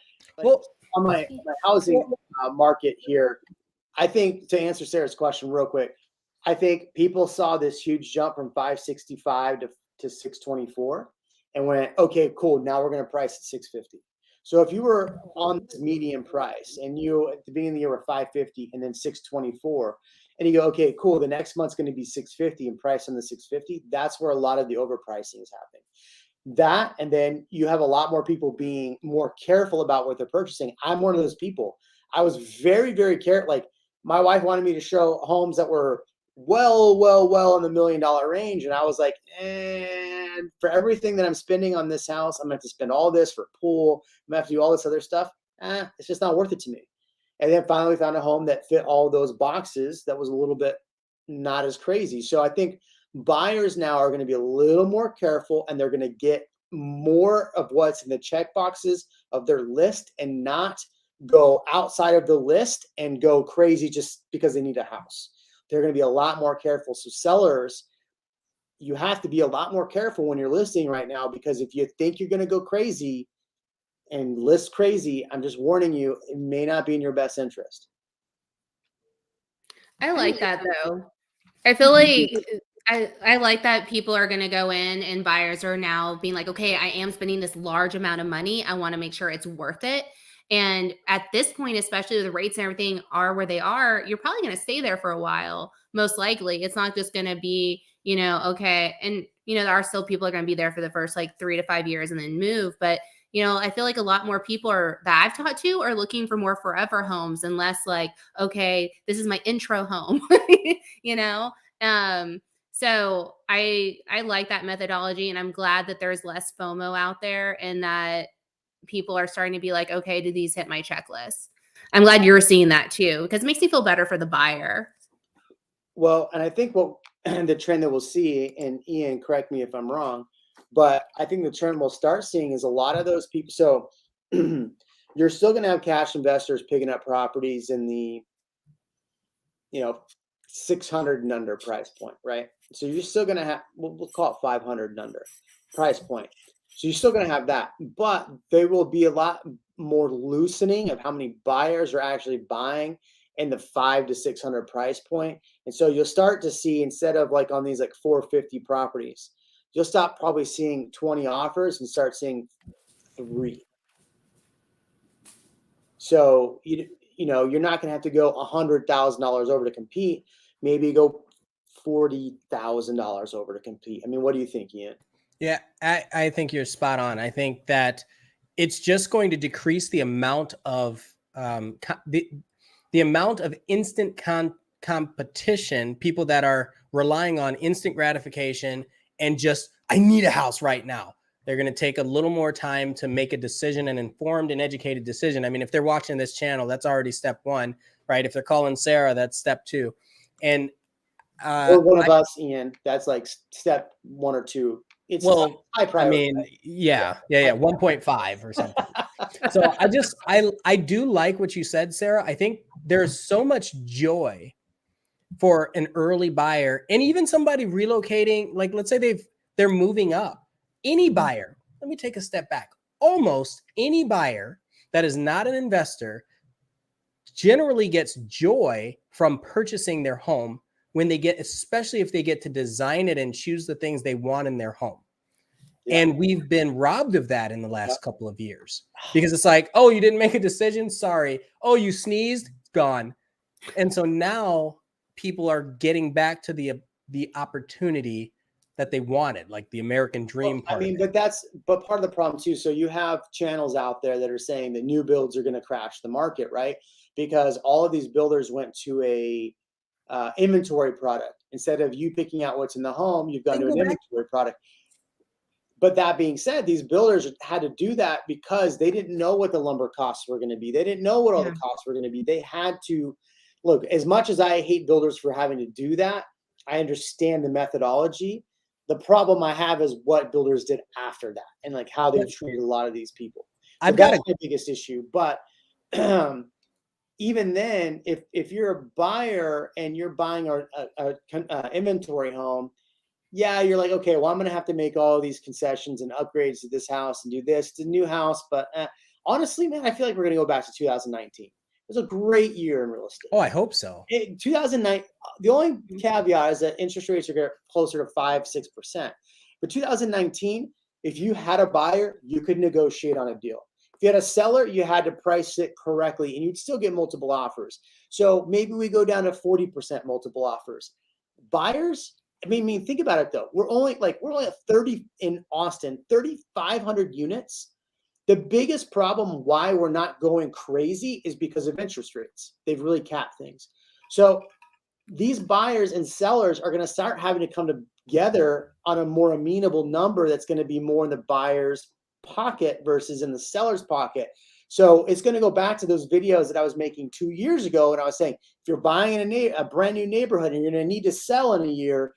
on my housing market here, I think, to answer Sarah's question real quick, I think people saw this huge jump from 565 to 624 and went, okay, cool. Now we're going to price at 650. So if you were on this median price and you at the beginning of the year were 550 and then 624, and you go, okay, cool, the next month's going to be 650 and price on the 650, that's where a lot of the overpricing is happening. That, and then you have a lot more people being more careful about what they're purchasing. I'm one of those people. I was very, very careful. Like, my wife wanted me to show homes that were well in the $1 million range. And I was like, and for everything that I'm spending on this house, I'm going to have to spend all this for a pool. I'm going to have to do all this other stuff. It's just not worth it to me. And then finally found a home that fit all those boxes that was a little bit not as crazy. So I think buyers now are going to be a little more careful, and they're going to get more of what's in the check boxes of their list and not go outside of the list and go crazy just because they need a house. They're going to be a lot more careful. So sellers, you have to be a lot more careful when you're listing right now, because if you think you're going to go crazy and list crazy, I'm just warning you, it may not be in your best interest. I like that though. I feel like I like that people are going to go in and buyers are now being like, okay, I am spending this large amount of money. I want to make sure it's worth it. And at this point, especially the rates and everything are where they are, you're probably going to stay there for a while. Most likely. It's not just going to be, okay. And, there are still people are going to be there for the first like 3 to 5 years and then move. But, I feel like a lot more people that I've talked to are looking for more forever homes and less like, okay, this is my intro home, So I like that methodology, and I'm glad that there's less FOMO out there and that people are starting to be like, okay, do these hit my checklist? I'm glad you're seeing that too, because it makes me feel better for the buyer. Well, and I think the trend that we'll see, and Ian, correct me if I'm wrong, but I think the trend we'll start seeing is a lot of those people. So you're still going to have cash investors picking up properties in the, 600 and under price point, right? So you're still going to have, we'll call it 500 and under price point. So you're still going to have that, but there will be a lot more loosening of how many buyers are actually buying in the 500 to 600 price point. And so you'll start to see, instead of like on these like 450 properties, you'll stop probably seeing 20 offers and start seeing 3. So, you know, you're not going to have to go $100,000 over to compete. Maybe go $40,000 over to compete. I mean, what do you think, Ian? Yeah, I think you're spot on. I think that it's just going to decrease the amount of the amount of instant competition, people that are relying on instant gratification and just, I need a house right now. They're going to take a little more time to make a decision, an informed and educated decision. I mean, if they're watching this channel, that's already step 1, right? If they're calling Sarah, that's step 2. And or one of us, Ian, that's like step 1 or 2. It's high priority. I mean, yeah, 1.5 or something. So I do like what you said, Sarah. I think there's so much joy for an early buyer and even somebody relocating. Like, let's say they're moving up. Any buyer, let me take a step back. Almost any buyer that is not an investor generally gets joy from purchasing their home when they get, especially if they get to design it and choose the things they want in their home. Yeah. And we've been robbed of that in the last couple of years, because it's like, oh, you didn't make a decision. Sorry. Oh, you sneezed, gone. And so now people are getting back to the opportunity that they wanted, like the American dream part. I mean, but part of the problem too. So you have channels out there that are saying that new builds are going to crash the market, right? Because all of these builders went to a inventory product. Instead of you picking out what's in the home, you've gone to an inventory product. But that being said, these builders had to do that because they didn't know what the lumber costs were going to be. They didn't know what all the costs were going to be. They had to look, as much as I hate builders for having to do that, I understand the methodology. The problem I have is what builders did after that and like how they treated a lot of these people. So that's the biggest issue. But even then, if you're a buyer and you're buying a inventory home, yeah, you're like, okay, well, I'm going to have to make all these concessions and upgrades to this house and do this to the new house. But honestly, man, I feel like we're going to go back to 2019. It was a great year in real estate. Oh, I hope so. 2009, the only caveat is that interest rates are closer to 5-6%. But 2019, if you had a buyer, you could negotiate on a deal. If you had a seller, you had to price it correctly and you'd still get multiple offers. So maybe we go down to 40% multiple offers. Buyers, I mean, think about it though. We're only at 30 in Austin, 3,500 units. The biggest problem why we're not going crazy is because of interest rates. They've really capped things. So these buyers and sellers are going to start having to come together on a more amenable number that's going to be more in the buyer's pocket versus in the seller's pocket. So it's going to go back to those videos that I was making 2 years ago. And I was saying, if you're buying in a brand new neighborhood and you're going to need to sell in a year,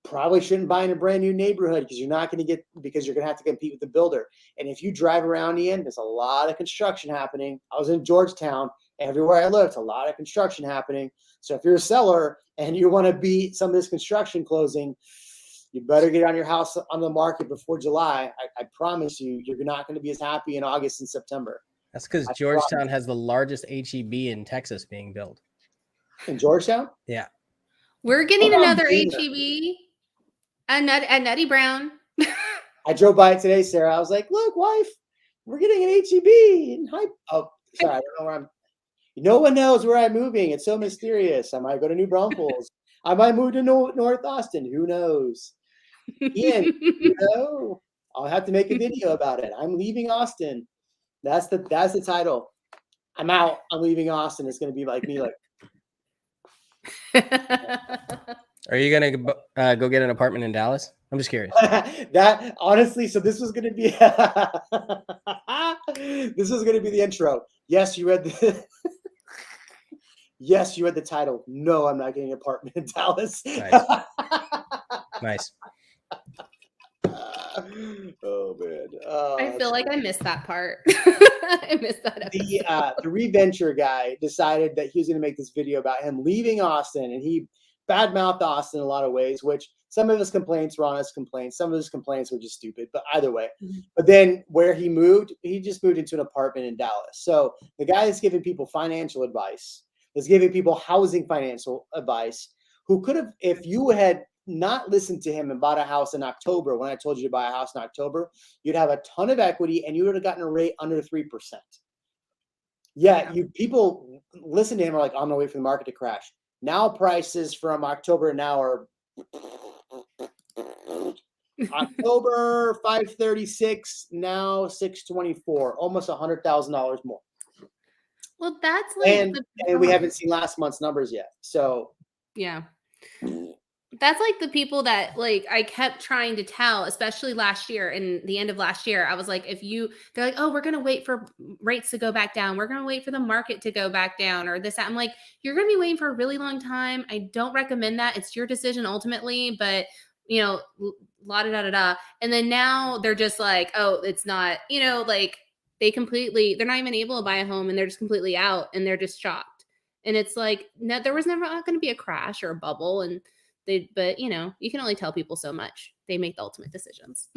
probably shouldn't buy in a brand new neighborhood because you're going to have to compete with the builder. And if you drive around, Ian, there's a lot of construction happening. I was in Georgetown. Everywhere I looked, a lot of construction happening. So if you're a seller and you want to beat some of this construction closing, you better get on your house on the market before July. I promise you, you're not going to be as happy in August and September. That's because Georgetown has the largest HEB in Texas being built. In Georgetown? Yeah. We're getting another HEB at Nutty Brown. I drove by it today, Sarah. I was like, look, wife, we're getting an HEB. Oh, sorry, I don't know where I'm. No one knows where I'm moving. It's so mysterious. I might go to New Braunfels. I might move to North Austin. Who knows? Ian, you know, I'll have to make a video about it. I'm leaving Austin. That's the title. I'm out. I'm leaving Austin. It's going to be like me, like. Are you going to go get an apartment in Dallas? I'm just curious. That honestly, so this was going to be the intro. Yes, you read the Yes, you read the title. No, I'm not getting an apartment in Dallas. Nice. Oh man. I feel like I missed that part. I missed that episode. The Reventure guy decided that he was going to make this video about him leaving Austin, and he badmouthed Austin in a lot of ways, which some of his complaints were honest complaints. Some of his complaints were just stupid, but either way. But then where he just moved into an apartment in Dallas. So the guy is giving people financial advice, is giving people housing financial advice, who could have, if you had not listened to him and bought a house in October, when I told you to buy a house in October, you'd have a ton of equity and you would have gotten a rate under 3%. Yeah, people listen to him are like, I'm gonna wait for the market to crash. Now prices from October now are October 536, now 624, almost $100,000 more. Well, that's like, and we haven't seen last month's numbers yet. So yeah. That's like the people that like I kept trying to tell, especially last year and the end of last year. I was like, they're like, oh, we're going to wait for rates to go back down. We're going to wait for the market to go back down or this. I'm like, you're going to be waiting for a really long time. I don't recommend that. It's your decision ultimately, but la da da da da. And then now they're just like, oh, it's not, like they're not even able to buy a home and they're just completely out and they're just shocked. And it's like, no, there was never going to be a crash or a bubble. And but you can only tell people so much. They make the ultimate decisions.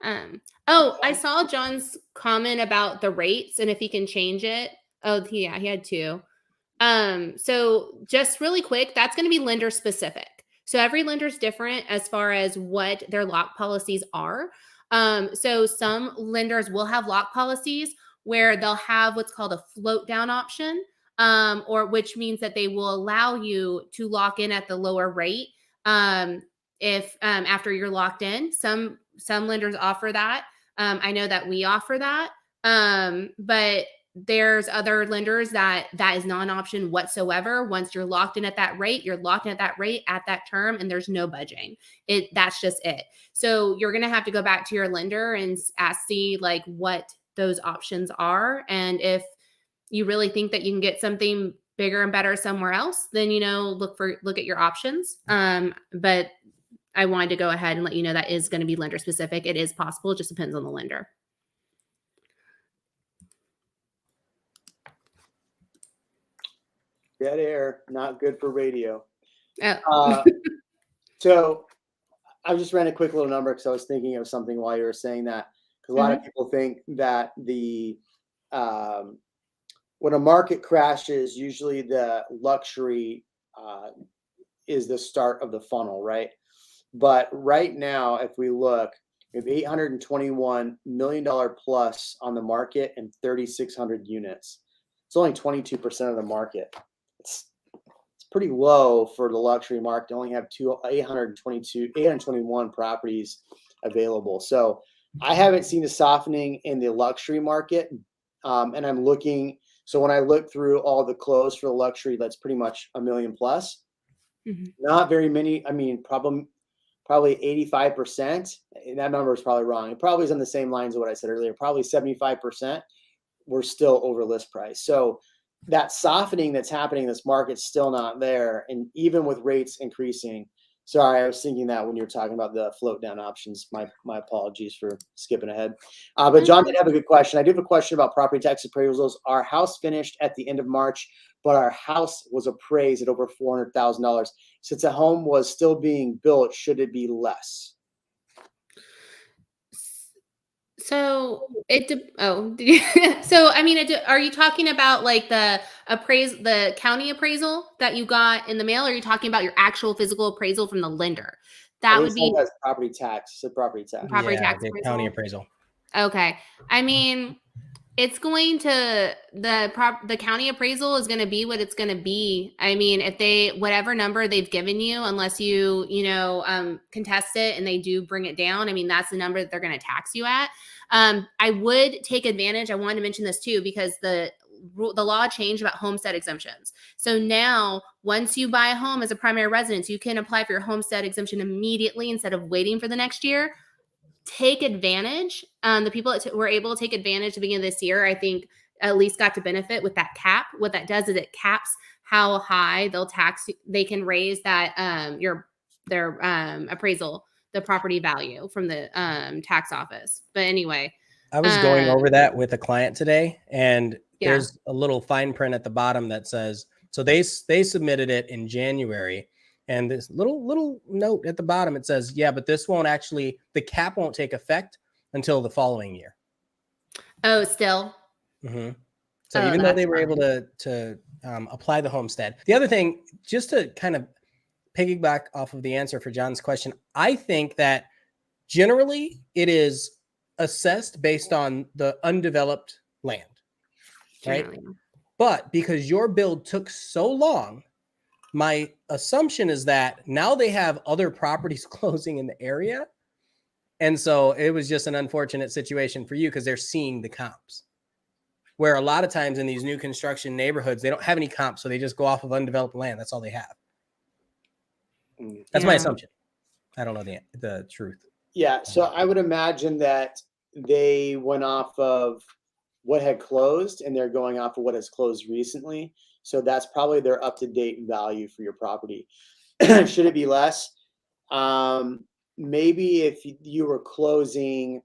I saw John's comment about the rates and if he can change it. Oh, yeah, he had two. So just really quick, that's going to be lender specific. So every lender is different as far as what their lock policies are. So some lenders will have lock policies where they'll have what's called a float down option. Or which means that they will allow you to lock in at the lower rate if after you're locked in. Some lenders offer that. I know that we offer that, but there's other lenders that is not an option whatsoever. Once you're locked in at that rate, you're locked in at that rate at that term, and there's no budging. That's just it. So you're gonna have to go back to your lender and see like what those options are, and if you really think that you can get something bigger and better somewhere else, then, look at your options. But I wanted to go ahead and let you know that is going to be lender specific. It is possible. It just depends on the lender. Dead air, not good for radio. Oh. So I just ran a quick little number because I was thinking of something while you were saying that. Because a lot of people think that when a market crashes, usually the luxury is the start of the funnel, right? But right now, if we look, we have $821 million plus on the market and 3,600 units. It's only 22% of the market. It's pretty low for the luxury market to only have 821 properties available. So I haven't seen a softening in the luxury market, and I'm looking. So when I look through all the close for the luxury, that's pretty much 1 million plus. Not very many. I mean, probably 85%. That number is probably wrong. It probably is on the same lines of what I said earlier. Probably 75%. We're still over list price. So that softening that's happening in this market's still not there. And even with rates increasing, sorry, I was thinking that when you were talking about the float down options. My apologies for skipping ahead. But John did have a good question. I do have a question about property tax appraisals. Our house finished at the end of March, but our house was appraised at over $400,000. Since a home was still being built, should it be less? So so I mean, are you talking about like the county appraisal that you got in the mail? Or are you talking about your actual physical appraisal from the lender? That would be property tax. So property tax. Property tax the county appraisal. Okay, I mean, it's going to the county appraisal is going to be what it's going to be. I mean, if whatever number they've given you, unless you contest it and they do bring it down, I mean, that's the number that they're going to tax you at. I would take advantage. I wanted to mention this too, because the law changed about homestead exemptions. So now once you buy a home as a primary residence, you can apply for your homestead exemption immediately instead of waiting for the next year. Take advantage. The people that were able to take advantage at the beginning of this year, I think at least got to benefit with that cap. What that does is it caps how high they can raise that their appraisal, the property value from the tax office. But anyway, I was going over that with a client today, and there's a little fine print at the bottom that says So they submitted it in January, and this little note at the bottom, it says, yeah, but this won't actually, the cap won't take effect until the following year. Oh, still. Mm-hmm. So even though they were able to apply the homestead, the other thing, just to kind of piggyback off of the answer for John's question, I think that generally it is assessed based on the undeveloped land, right? Generally. But because your build took so long, my assumption is that now they have other properties closing in the area. And so it was just an unfortunate situation for you because they're seeing the comps. Where a lot of times in these new construction neighborhoods, they don't have any comps. So they just go off of undeveloped land. That's all they have. That's my assumption. I don't know the truth. Yeah. So I would imagine that they went off of what had closed and they're going off of what has closed recently. So that's probably their up-to-date value for your property. Should it be less? Maybe if you were closing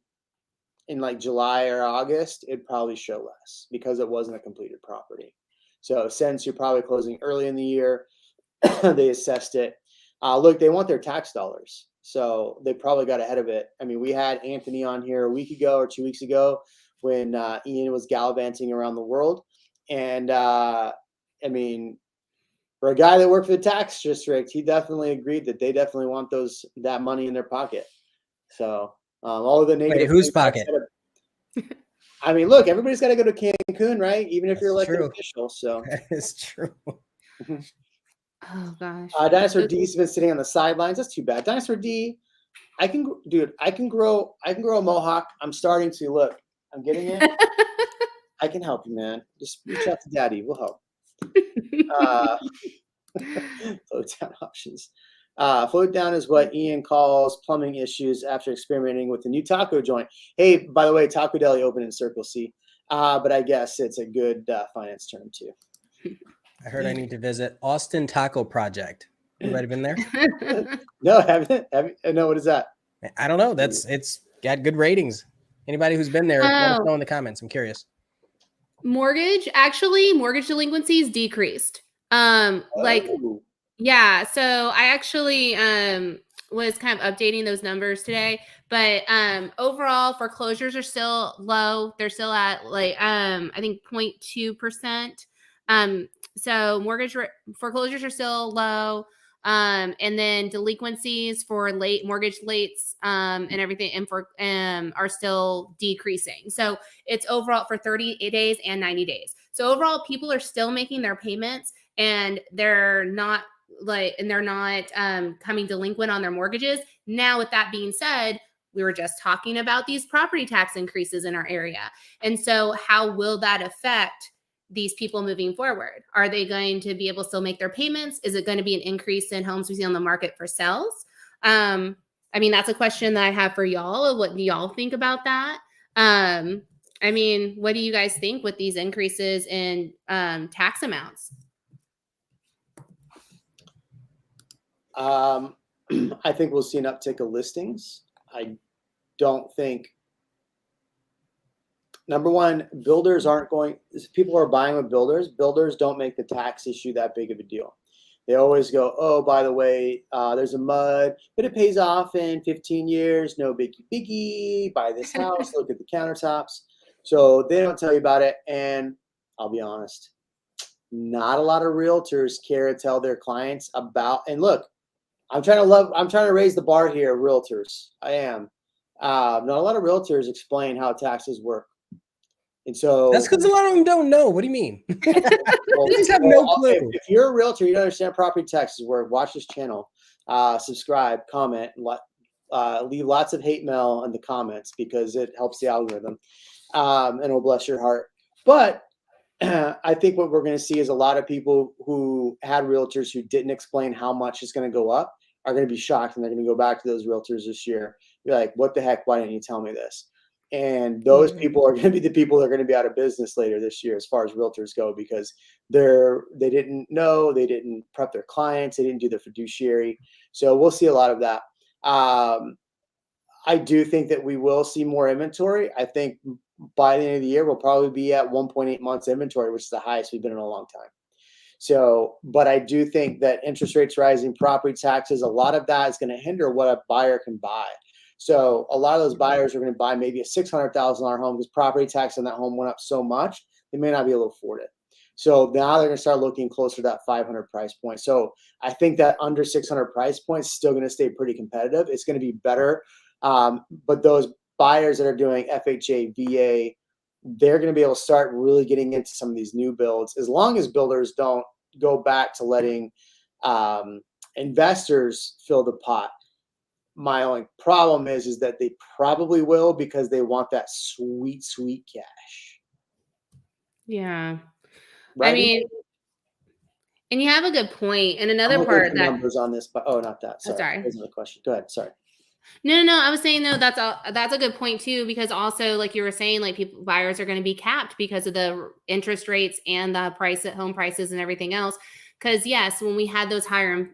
in like July or August, it'd probably show less because it wasn't a completed property. So since you're probably closing early in the year, they assessed it. Look, they want their tax dollars. So they probably got ahead of it. I mean, we had Anthony on here a week ago or 2 weeks ago when Ian was gallivanting around the world. And I mean, for a guy that worked for the tax district, he definitely agreed that they definitely want that money in their pocket. So all of the negative. Wait, whose pocket? I mean, look, everybody's got to go to Cancun, right? Even if you're elected official. So it's true. Oh gosh. Dinosaur D's been sitting on the sidelines. That's too bad. Dinosaur D, I can grow a mohawk. I'm starting to look. I'm getting it. I can help you, man. Just reach out to Daddy. We'll help. Float down options. Float down is what Ian calls plumbing issues after experimenting with the new taco joint. Hey, by the way, Taco Deli opened in Circle C, but I guess it's a good finance term too. I heard I need to visit Austin Taco Project. Anybody been there? No, haven't. No, what is that? I don't know. It's got good ratings. Anybody who's been there, let us know in the comments. I'm curious. Mortgage delinquencies decreased. Yeah. So I actually was kind of updating those numbers today, but overall foreclosures are still low. They're still at like I think 0.2%. So foreclosures are still low. And then delinquencies for late mortgage lates and everything are still decreasing. So it's overall for 30 days and 90 days. So overall, people are still making their payments and they're not coming delinquent on their mortgages. Now, with that being said, we were just talking about these property tax increases in our area. And so how will that affect these people moving forward? Are they going to be able to still make their payments? Is it going to be an increase in homes we see on the market for sales? I mean, that's a question that I have for y'all. What do y'all think about that? I mean, what do you guys think with these increases in tax amounts? I think we'll see an uptick of listings. I don't think. Number one, builders people are buying with builders. Builders don't make the tax issue that big of a deal. They always go, oh, by the way, there's a mud, but it pays off in 15 years. No biggie. Buy this house. Look at the countertops. So they don't tell you about it. And I'll be honest, not a lot of realtors care to tell their clients about. And look, I'm trying to raise the bar here, realtors. I am. Not a lot of realtors explain how taxes work. And so that's because a lot of them don't know. What do you mean? They just have no clue. If you're a realtor, you don't understand property taxes work, watch this channel, subscribe, comment, and leave lots of hate mail in the comments because it helps the algorithm and it'll bless your heart. But I think what we're going to see is a lot of people who had realtors who didn't explain how much it's going to go up are going to be shocked, and they're going to go back to those realtors this year. Be like, what the heck? Why didn't you tell me this? And those people are going to be the people that are going to be out of business later this year as far as realtors go, because they didn't know, they didn't prep their clients, they didn't do the fiduciary. So we'll see a lot of that. I do think that we will see more inventory. I think by the end of the year, we'll probably be at 1.8 months inventory, which is the highest we've been in a long time. So, but I do think that interest rates rising, property taxes, a lot of that is going to hinder what a buyer can buy. So a lot of those buyers are going to buy maybe a $600,000 home because property tax on that home went up so much, they may not be able to afford it. So now they're going to start looking closer to that 500 price point. So I think that under 600 price point is still going to stay pretty competitive. It's going to be better. But those buyers that are doing FHA, VA, they're going to be able to start really getting into some of these new builds, as long as builders don't go back to letting investors fill the pot. My only problem is that they probably will, because they want that sweet, sweet cash. Yeah. Right? I mean, and you have a good point. And I'm another looking part at the that, numbers on this, but not that. Sorry. sorry. There's another question. Go ahead. Sorry. No, I was saying, no, that's a good point too, because also, like you were saying, like buyers are going to be capped because of the interest rates and the price at home prices and everything else. Because yes, when we had those higher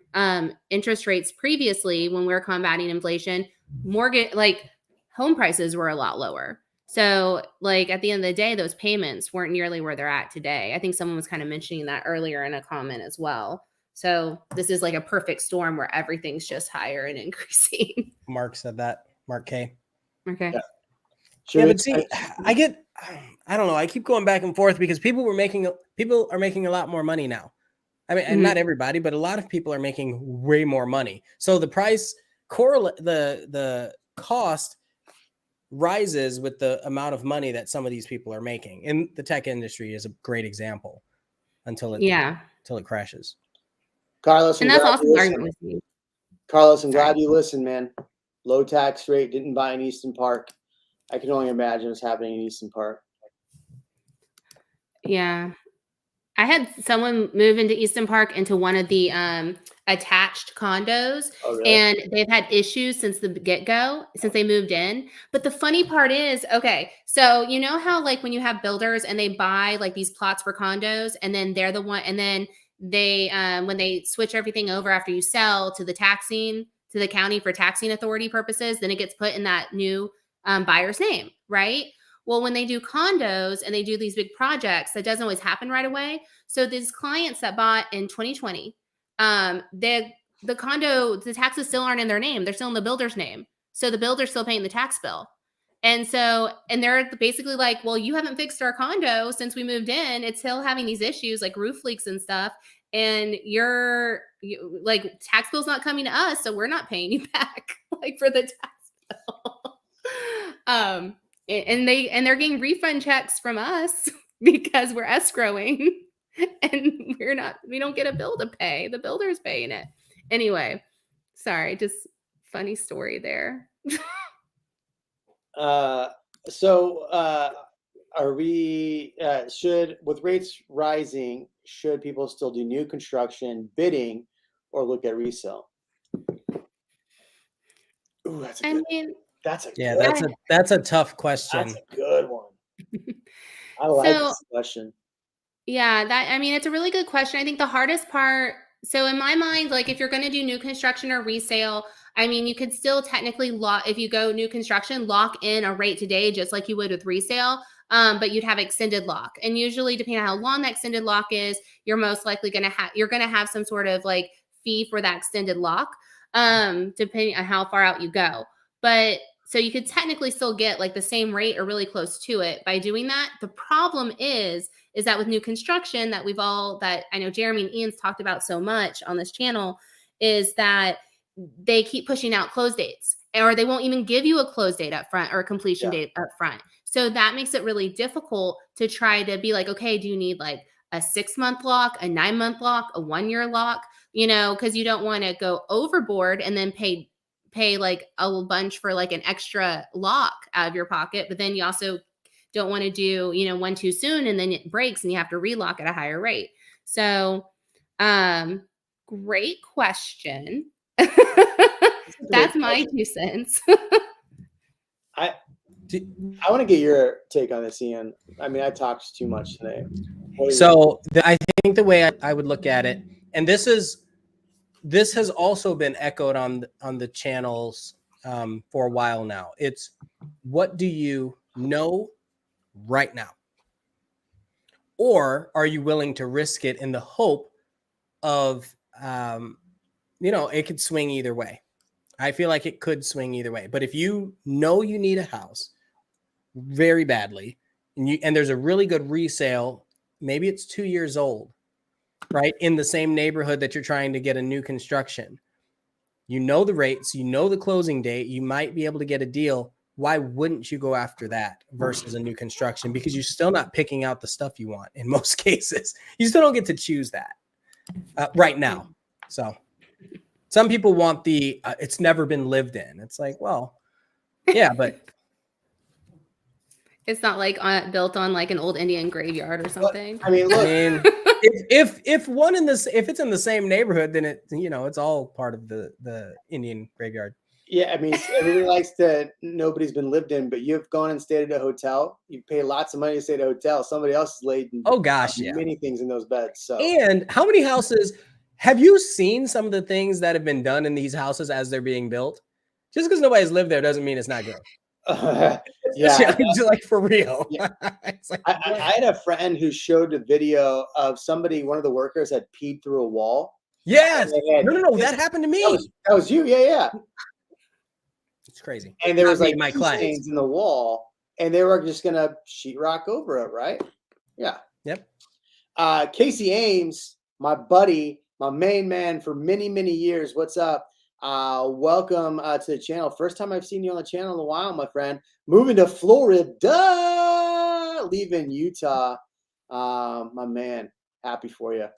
interest rates previously, when we were combating inflation, home prices were a lot lower. So like at the end of the day, those payments weren't nearly where they're at today. I think someone was kind of mentioning that earlier in a comment as well. So this is like a perfect storm where everything's just higher and increasing. Mark said that. Mark K. Okay. Yeah. But see, I don't know. I keep going back and forth because people are making a lot more money now. I mean, and not everybody, but a lot of people are making way more money. So the price the cost rises with the amount of money that some of these people are making. And the tech industry is a great example until it crashes. Carlos, and that's also the argument with me. Carlos, I'm glad you listened, man. Low tax rate, didn't buy in Easton Park. I can only imagine what's happening in Easton Park. Yeah. I had someone move into Easton Park into one of the attached condos. Oh, really? And they've had issues since the get-go, since they moved in. But the funny part is, okay, so you know how like when you have builders and they buy like these plots for condos, and then they're the one, and then they when they switch everything over after you sell to the county for taxing authority purposes, then it gets put in that new buyer's name, right? Well, when they do condos and they do these big projects, that doesn't always happen right away. So these clients that bought in 2020, the condo, the taxes still aren't in their name. They're still in the builder's name. So the builder's still paying the tax bill. And they're basically like, well, you haven't fixed our condo since we moved in. It's still having these issues like roof leaks and stuff. And like tax bill's not coming to us. So we're not paying you back like for the tax bill. And they're getting refund checks from us because we're escrowing and we don't get a bill to pay. The builder's paying it. Anyway, sorry, just funny story there. Are we with rates rising, should people still do new construction bidding or look at resale? Ooh, that's a tough question. That's a good one. I like this question. Yeah, it's a really good question. I think the hardest part, so in my mind, like if you're going to do new construction or resale, you could still technically if you go new construction, lock in a rate today, just like you would with resale. But you'd have extended lock. And usually depending on how long that extended lock is, you're most likely going to have some sort of like fee for that extended lock, depending on how far out you go. But so you could technically still get like the same rate or really close to it by doing that. The problem is that with new construction that I know Jeremy and Ian's talked about so much on this channel, is that they keep pushing out close dates, or they won't even give you a close date up front or a completion date up front. So that makes it really difficult to try to be like, okay, do you need like a 6-month lock, a 9-month lock, a 1-year lock? Because you don't want to go overboard and then pay like a bunch for like an extra lock out of your pocket. But then you also don't want to do, one too soon and then it breaks and you have to relock at a higher rate. So, great question. That's my 2 cents. I want to get your take on this, Ian. I talked too much today. So I think the way I would look at it, and this has also been echoed on the channels for a while now. It's, what do you know right now? Or are you willing to risk it in the hope of, it could swing either way. I feel like it could swing either way. But if you know you need a house very badly, and there's a really good resale, maybe it's 2 years old, right, in the same neighborhood that you're trying to get a new construction. You know the rates, you know the closing date, you might be able to get a deal. Why wouldn't you go after that versus a new construction? Because you're still not picking out the stuff you want in most cases. You still don't get to choose that right now. So some people want the it's never been lived in. It's like, well, yeah, but it's not like built on like an old Indian graveyard or something. I mean, look, if it's in the same neighborhood, then it's all part of the Indian graveyard. Yeah, I mean, everybody likes nobody's been lived in, but you've gone and stayed at a hotel. You pay lots of money to stay at a hotel. Somebody else has laid many things in those beds. So, and how many houses have you seen? Some of the things that have been done in these houses as they're being built. Just because nobody's lived there doesn't mean it's not good. Like for real. Yeah. Like, I had a friend who showed a video of one of the workers had peed through a wall. Yes. No, that happened to me. That was you. Yeah. It's crazy. And there was like my stains in the wall, and they were just gonna sheetrock over it, right? Yeah. Yep. Casey Ames, my buddy, my main man for many, many years. What's up? Welcome to the channel. First time I've seen you on the channel in a while, my friend. Moving to Florida, leaving Utah. My man, happy for you.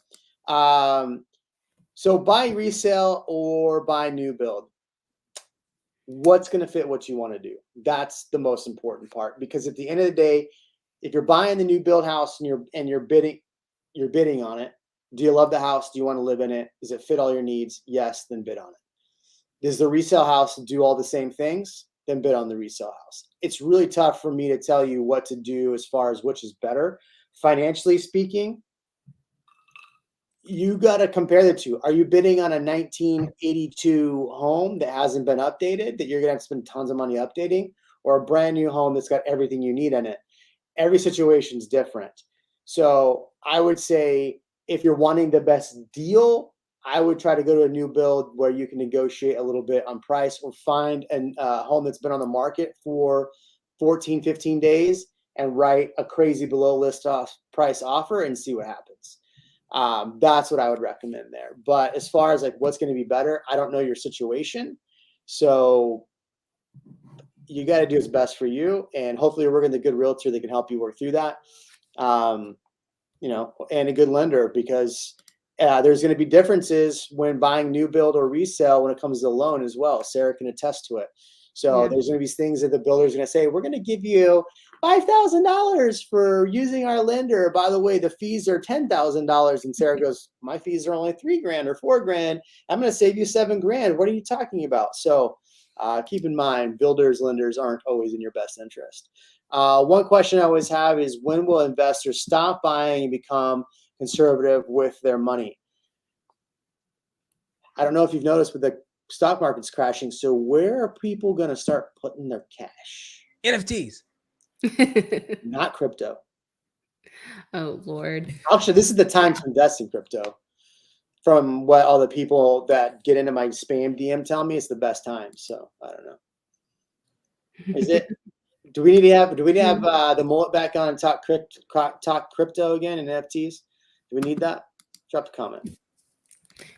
So buy resale or buy new build. What's going to fit what you want to do? That's the most important part, because at the end of the day, if you're buying the new build house and you're bidding on it, do you love the house? Do you want to live in it? Does it fit all your needs? Yes, then bid on it. Does the resale house do all the same things? Then bid on the resale house. It's really tough for me to tell you what to do as far as which is better. Financially speaking, you got to compare the two. Are you bidding on a 1982 home that hasn't been updated, that you're going to have to spend tons of money updating, or a brand new home that's got everything you need in it? Every situation is different. So I would say if you're wanting the best deal, I would try to go to a new build where you can negotiate a little bit on price, or find a home that's been on the market for 14, 15 days and write a crazy below list price offer and see what happens. That's what I would recommend there. But as far as like what's going to be better, I don't know your situation. So you got to do what's best for you. And hopefully you're working with a good realtor that can help you work through that. And a good lender, because there's going to be differences when buying new build or resale when it comes to the loan as well. Sarah can attest to it. So there's going to be things that the builder is going to say, we're going to give you $5,000 for using our lender. By the way, the fees are $10,000. And Sarah goes, my fees are only $3,000 or $4,000. I'm going to save you $7,000. What are you talking about? So keep in mind, builders, lenders aren't always in your best interest. One question I always have is, when will investors stop buying and become conservative with their money? I don't know if you've noticed, but the stock market's crashing. So where are people going to start putting their cash? NFTs. Not crypto. Oh, Lord. Actually, this is the time to invest in crypto. From what all the people that get into my spam DM tell me, it's the best time. So I don't know. Is it? Do we need to have the mullet back on and talk crypto again and NFTs? Do we need that? Drop a comment.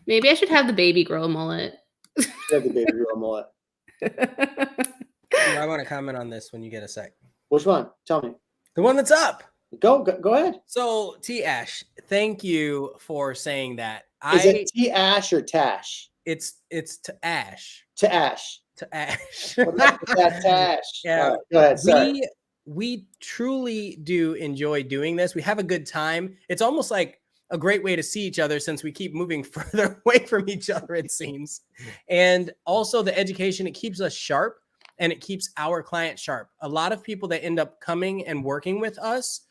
Maybe I should have the baby girl mullet. You have the baby girl mullet. I want to comment on this when you get a sec. Which one? Tell me. The one that's up. Go ahead. So T Ash, thank you for saying that. Is it T Ash or Tash? It's to Ash. To Ash. To Ash. That's Tash. Yeah. Go ahead. Sorry. We truly do enjoy doing this. We have a good time. It's almost like a great way to see each other, since we keep moving further away from each other, it seems. And also the education, it keeps us sharp, and it keeps our clients sharp. A lot of people that end up coming and working with us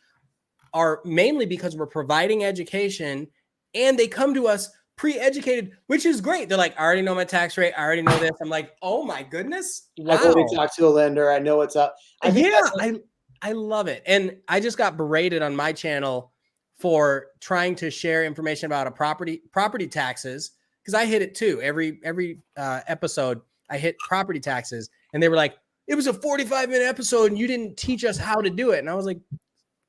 are mainly because we're providing education, and they come to us pre-educated, which is great. They're like, I already know my tax rate. I already know this. I'm like, oh my goodness. Wow. I've already talked to a lender. I know what's up. I love it. And I just got berated on my channel for trying to share information about a property taxes, because I hit it too. Every episode I hit property taxes, and they were like, it was a 45-minute episode and you didn't teach us how to do it. And I was like,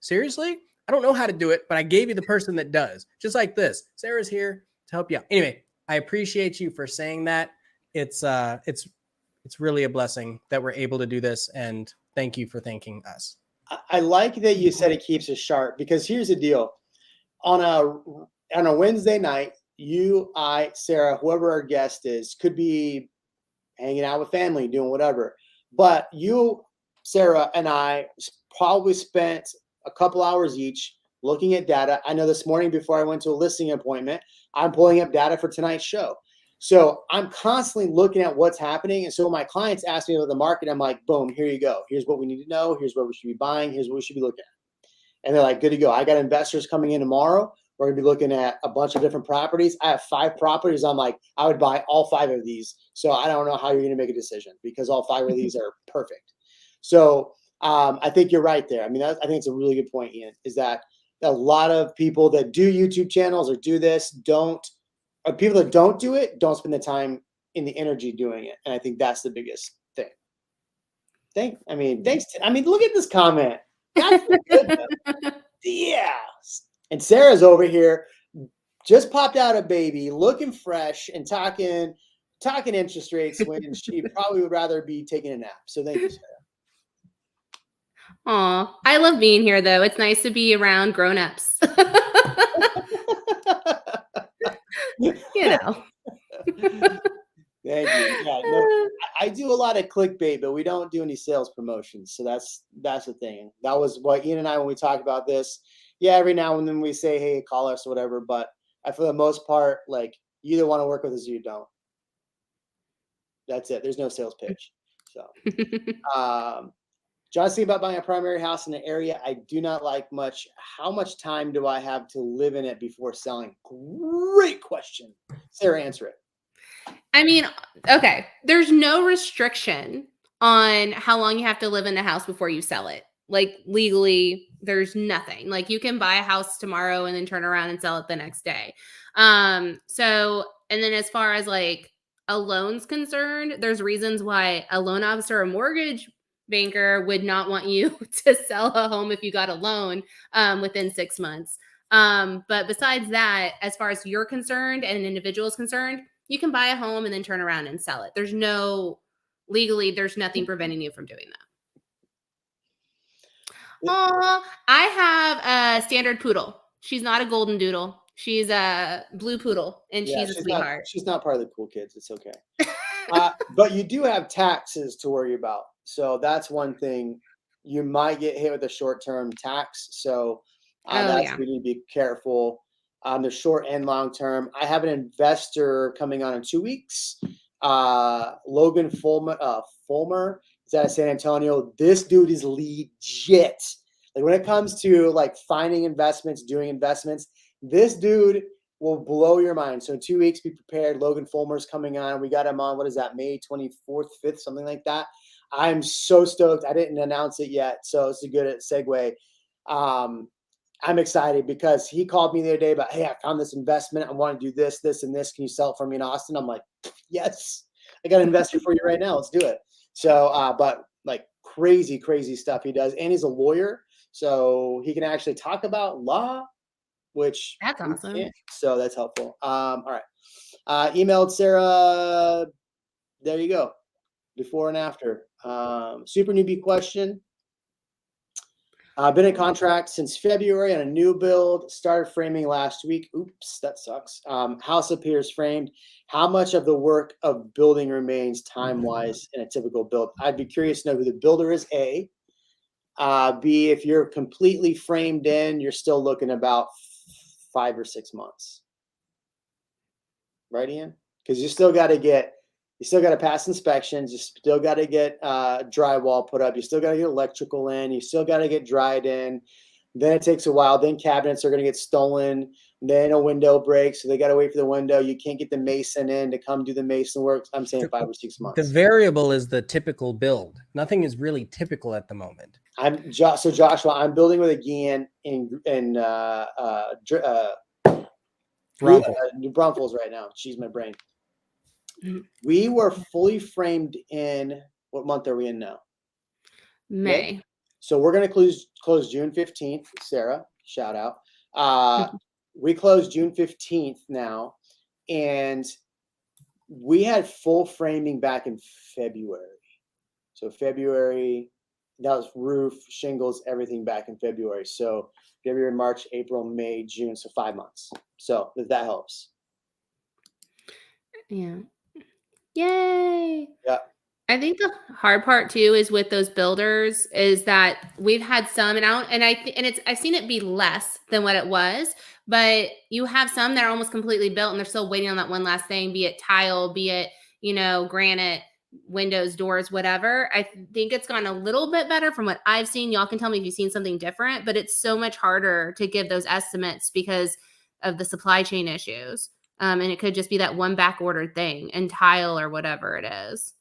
seriously? I don't know how to do it, but I gave you the person that does. Just like this. Sarah's here to help you out. Anyway, I appreciate you for saying that. It's really a blessing that we're able to do this, and thank you for thanking us. I like that you said it keeps us sharp, because here's the deal. On a Wednesday night, you, I, Sarah, whoever our guest is, could be hanging out with family, doing whatever. But you, Sarah, and I probably spent a couple hours each looking at data. I know this morning before I went to a listing appointment, I'm pulling up data for tonight's show. So I'm constantly looking at what's happening. And so when my clients ask me about the market, I'm like, boom, here you go. Here's what we need to know. Here's what we should be buying. Here's what we should be looking at. And they're like, good to go. I got investors coming in tomorrow. We're going to be looking at a bunch of different properties. I have 5 properties. I'm like, I would buy all 5 of these. So I don't know how you're going to make a decision, because all 5 of these are perfect. So I think you're right there. I mean, I think it's a really good point, Ian, is that a lot of people that do YouTube channels or do this people that don't do it, don't spend the time in the energy doing it. And I think that's the biggest thing. Thanks. Look at this comment. That's good. Yeah. And Sarah's over here, just popped out a baby, looking fresh and talking interest rates when she probably would rather be taking a nap. So thank you, Sarah. Aw, I love being here, though. It's nice to be around grown-ups. You know. Thank you. Yeah, no, I do a lot of clickbait, but we don't do any sales promotions. So that's the thing. That was what Ian and I, when we talk about this, yeah, every now and then we say, hey, call us or whatever. But for the most part, like, you either want to work with us or you don't. That's it. There's no sales pitch. So, John's thinking about buying a primary house in an area I do not like much. How much time do I have to live in it before selling? Great question. Sarah, answer it. I mean, okay, there's no restriction on how long you have to live in a house before you sell it. Like, legally, there's nothing. Like, you can buy a house tomorrow and then turn around and sell it the next day. And then as far as like a loan's concerned, there's reasons why a loan officer or mortgage banker would not want you to sell a home if you got a loan within 6 months. But besides that, as far as you're concerned and an individual is concerned, you can buy a home and then turn around and sell it. There's nothing preventing you from doing that. Oh, I have a standard poodle. She's not a golden doodle. She's a blue poodle, and she's a sweetheart. She's not part of the cool kids. It's okay. But you do have taxes to worry about. So that's one thing. You might get hit with a short-term tax. So we need to be careful. The short and long term. I have an investor coming on in 2 weeks. Logan Fulmer is out of San Antonio. This dude is legit. Like, when it comes to like finding investments, doing investments, this dude will blow your mind. So in 2 weeks, be prepared. Logan Fulmer's coming on. We got him on, what is that, May 24th, 5th, something like that. I'm so stoked. I didn't announce it yet, so it's a good segue. I'm excited because he called me the other day about, hey, I found this investment. I want to do this, this, and this. Can you sell it for me in Austin? I'm like, yes, I got an investor for you right now. Let's do it. So, but like crazy stuff he does. And he's a lawyer, so he can actually talk about law, which that's awesome. So that's helpful. All right. Emailed Sarah. There you go. Before and after. Super newbie question. I've been in contract since February on a new build. Started framing last week. Oops, that sucks. House appears framed. How much of the work of building remains time-wise in a typical build? I'd be curious to know who the builder is, A. B, if you're completely framed in, you're still looking about 5 or 6 months. Right, Ian? Because you still got to pass inspections. You still got to get drywall put up. You still got to get electrical in. You still got to get dried in. Then it takes a while. Then cabinets are going to get stolen. Then a window breaks, so they got to wait for the window. You can't get the mason in to come do the mason work. I'm saying 5 or 6 months. The variable is the typical build. Nothing is really typical at the moment. So Joshua, I'm building with a Gian in Braunfels right now. She's my brain. We were fully framed in, what month are we in now? May. So we're going to close June 15th. Sarah, shout out. We closed June 15th now, and we had full framing back in February. So February, that was roof, shingles, everything back in February. So February, March, April, May, June. So 5 months. So if that helps. Yeah. Yay. Yeah. I think the hard part too is with those builders is that we've had some, I've seen it be less than what it was, but you have some that are almost completely built and they're still waiting on that one last thing, be it tile, be it, granite, windows, doors, whatever. I think it's gone a little bit better from what I've seen. Y'all can tell me if you've seen something different, but it's so much harder to give those estimates because of the supply chain issues. And it could just be that one back ordered thing and tile or whatever it is.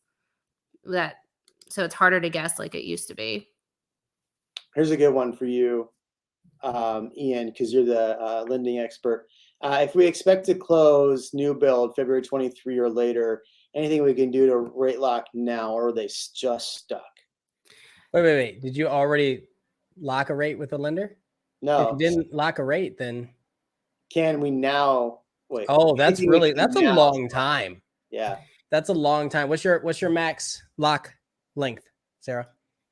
So it's harder to guess like it used to be. Here's a good one for you, Ian, because you're the lending expert. If we expect to close new build February 23 or later, anything we can do to rate lock now, or are they just stuck? Wait. Did you already lock a rate with a lender? No. If you didn't lock a rate, then can we now? Wait. Oh, that's a long time. Yeah. That's a long time. What's your max lock length, Sarah?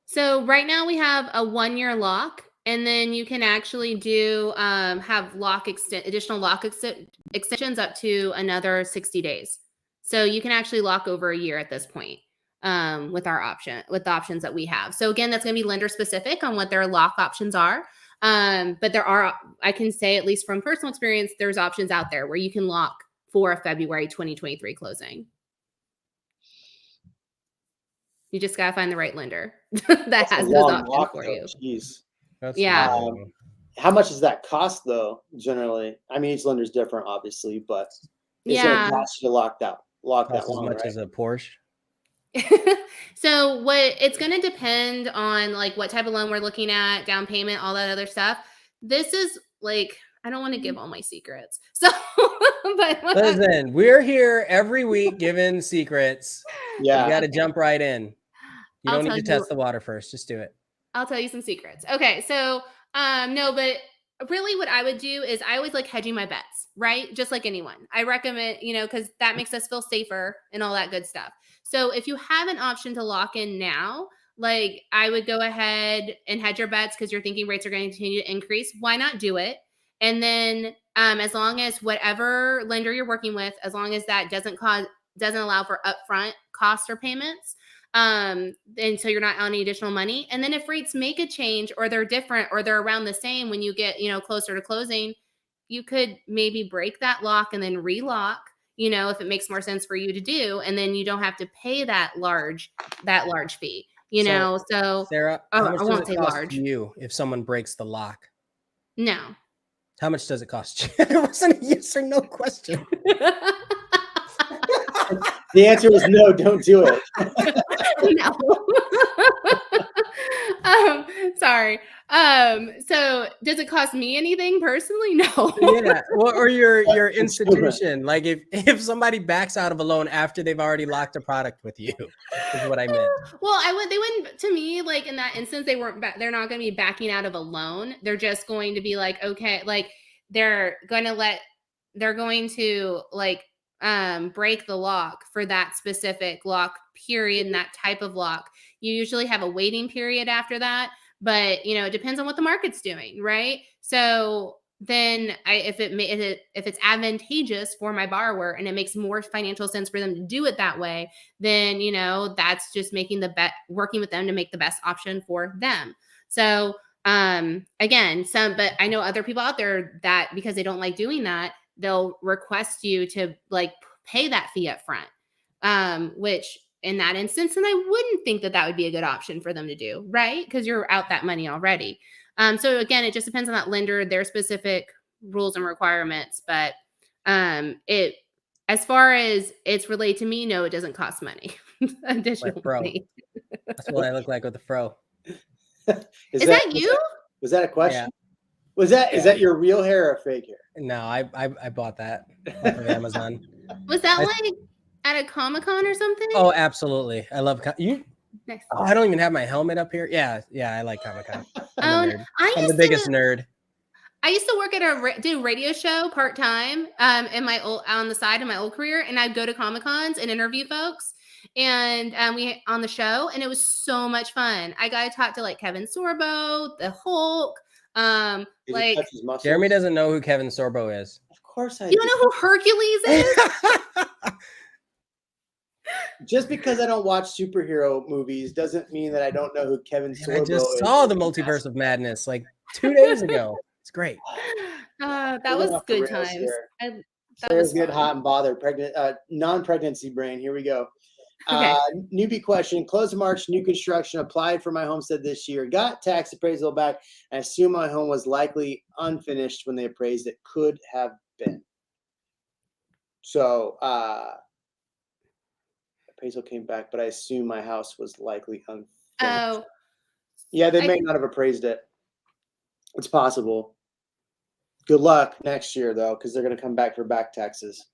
So right now we have a 1-year lock, and then you can actually do have additional lock extensions up to another 60 days. So you can actually lock over a year at this point with the options that we have. So again, that's going to be lender specific on what their lock options are. But I can say, at least from personal experience, there's options out there where you can lock for a February 2023 closing. You just got to find the right lender that has those options for you. Jeez. Yeah. How much does that cost though? Generally, I mean, each lender's different, obviously, but it's going to cost you to lock that long, as much as a Porsche. So it's going to depend on like what type of loan we're looking at, down payment, all that other stuff. This is like, I don't want to give all my secrets. So, but listen, we're here every week giving secrets. Yeah. You got to jump right in. You don't need to test the water first. Just do it. I'll tell you some secrets. Okay. So, no, but really what I would do is I always like hedging my bets, right? Just like anyone. I recommend, because that makes us feel safer and all that good stuff. So if you have an option to lock in now, like I would go ahead and hedge your bets because you're thinking rates are going to continue to increase. Why not do it? And then as long as whatever lender you're working with, as long as that doesn't allow for upfront costs or payments, and so you're not on any additional money. And then if rates make a change or they're different or they're around the same when you get, closer to closing, you could maybe break that lock and then relock, if it makes more sense for you to do. And then you don't have to pay that large fee, So Sarah, I won't say large. You if someone breaks the lock? No. How much does it cost you? It wasn't a yes or no question. The answer is no, don't do it. No. Sorry. So does it cost me anything personally? No. Yeah. Well, or your institution. Like if somebody backs out of a loan after they've already locked a product with you, is what I meant. Well, they wouldn't, to me, like in that instance, they're not going to be backing out of a loan. They're just going to be like, okay, like they're going to break the lock for that specific lock period and that type of lock. You usually have a waiting period after that, but it depends on what the market's doing, right? So then if it's advantageous for my borrower and it makes more financial sense for them to do it that way, then that's just making working with them to make the best option for them. So again, but I know other people out there that because they don't like doing that, they'll request you to like pay that fee up front, which in that instance, and I wouldn't think that would be a good option for them to do, right? Because you're out that money already. So again, it just depends on that lender, their specific rules and requirements. But it, as far as it's related to me, no, it doesn't cost money. Additional fro. money. That's what I look like with a fro. Is that you? Was that a question? Yeah. Is that your real hair or fake hair? No, I bought that off of Amazon. Was that like at a Comic-Con or something? Oh, absolutely. I love you. Nice. Oh, I don't even have my helmet up here. Yeah, I like Comic-Con. I'm a nerd. I'm the biggest nerd. I used to work at do a radio show part-time in my on the side of my old career, and I'd go to Comic-Cons and interview folks, and we on the show, and it was so much fun. I got to talk to like Kevin Sorbo, the Hulk. Like Jeremy doesn't know who Kevin Sorbo is. Of course I do. You don't know who Hercules is? Just because I don't watch superhero movies doesn't mean that I don't know who Kevin Sorbo is. I just saw the Multiverse of Madness like 2 days ago. It's great. That was good times. That was good, hot and bothered. Non-pregnancy brain. Here we go. Okay. Newbie question. Close of March, new construction. Applied for my homestead this year. Got tax appraisal back. I assume my home was likely unfinished when they appraised it. Could have been. So appraisal came back, but I assume my house was likely unfinished. Oh. Yeah, they may not have appraised it. It's possible. Good luck next year, though, because they're going to come back for back taxes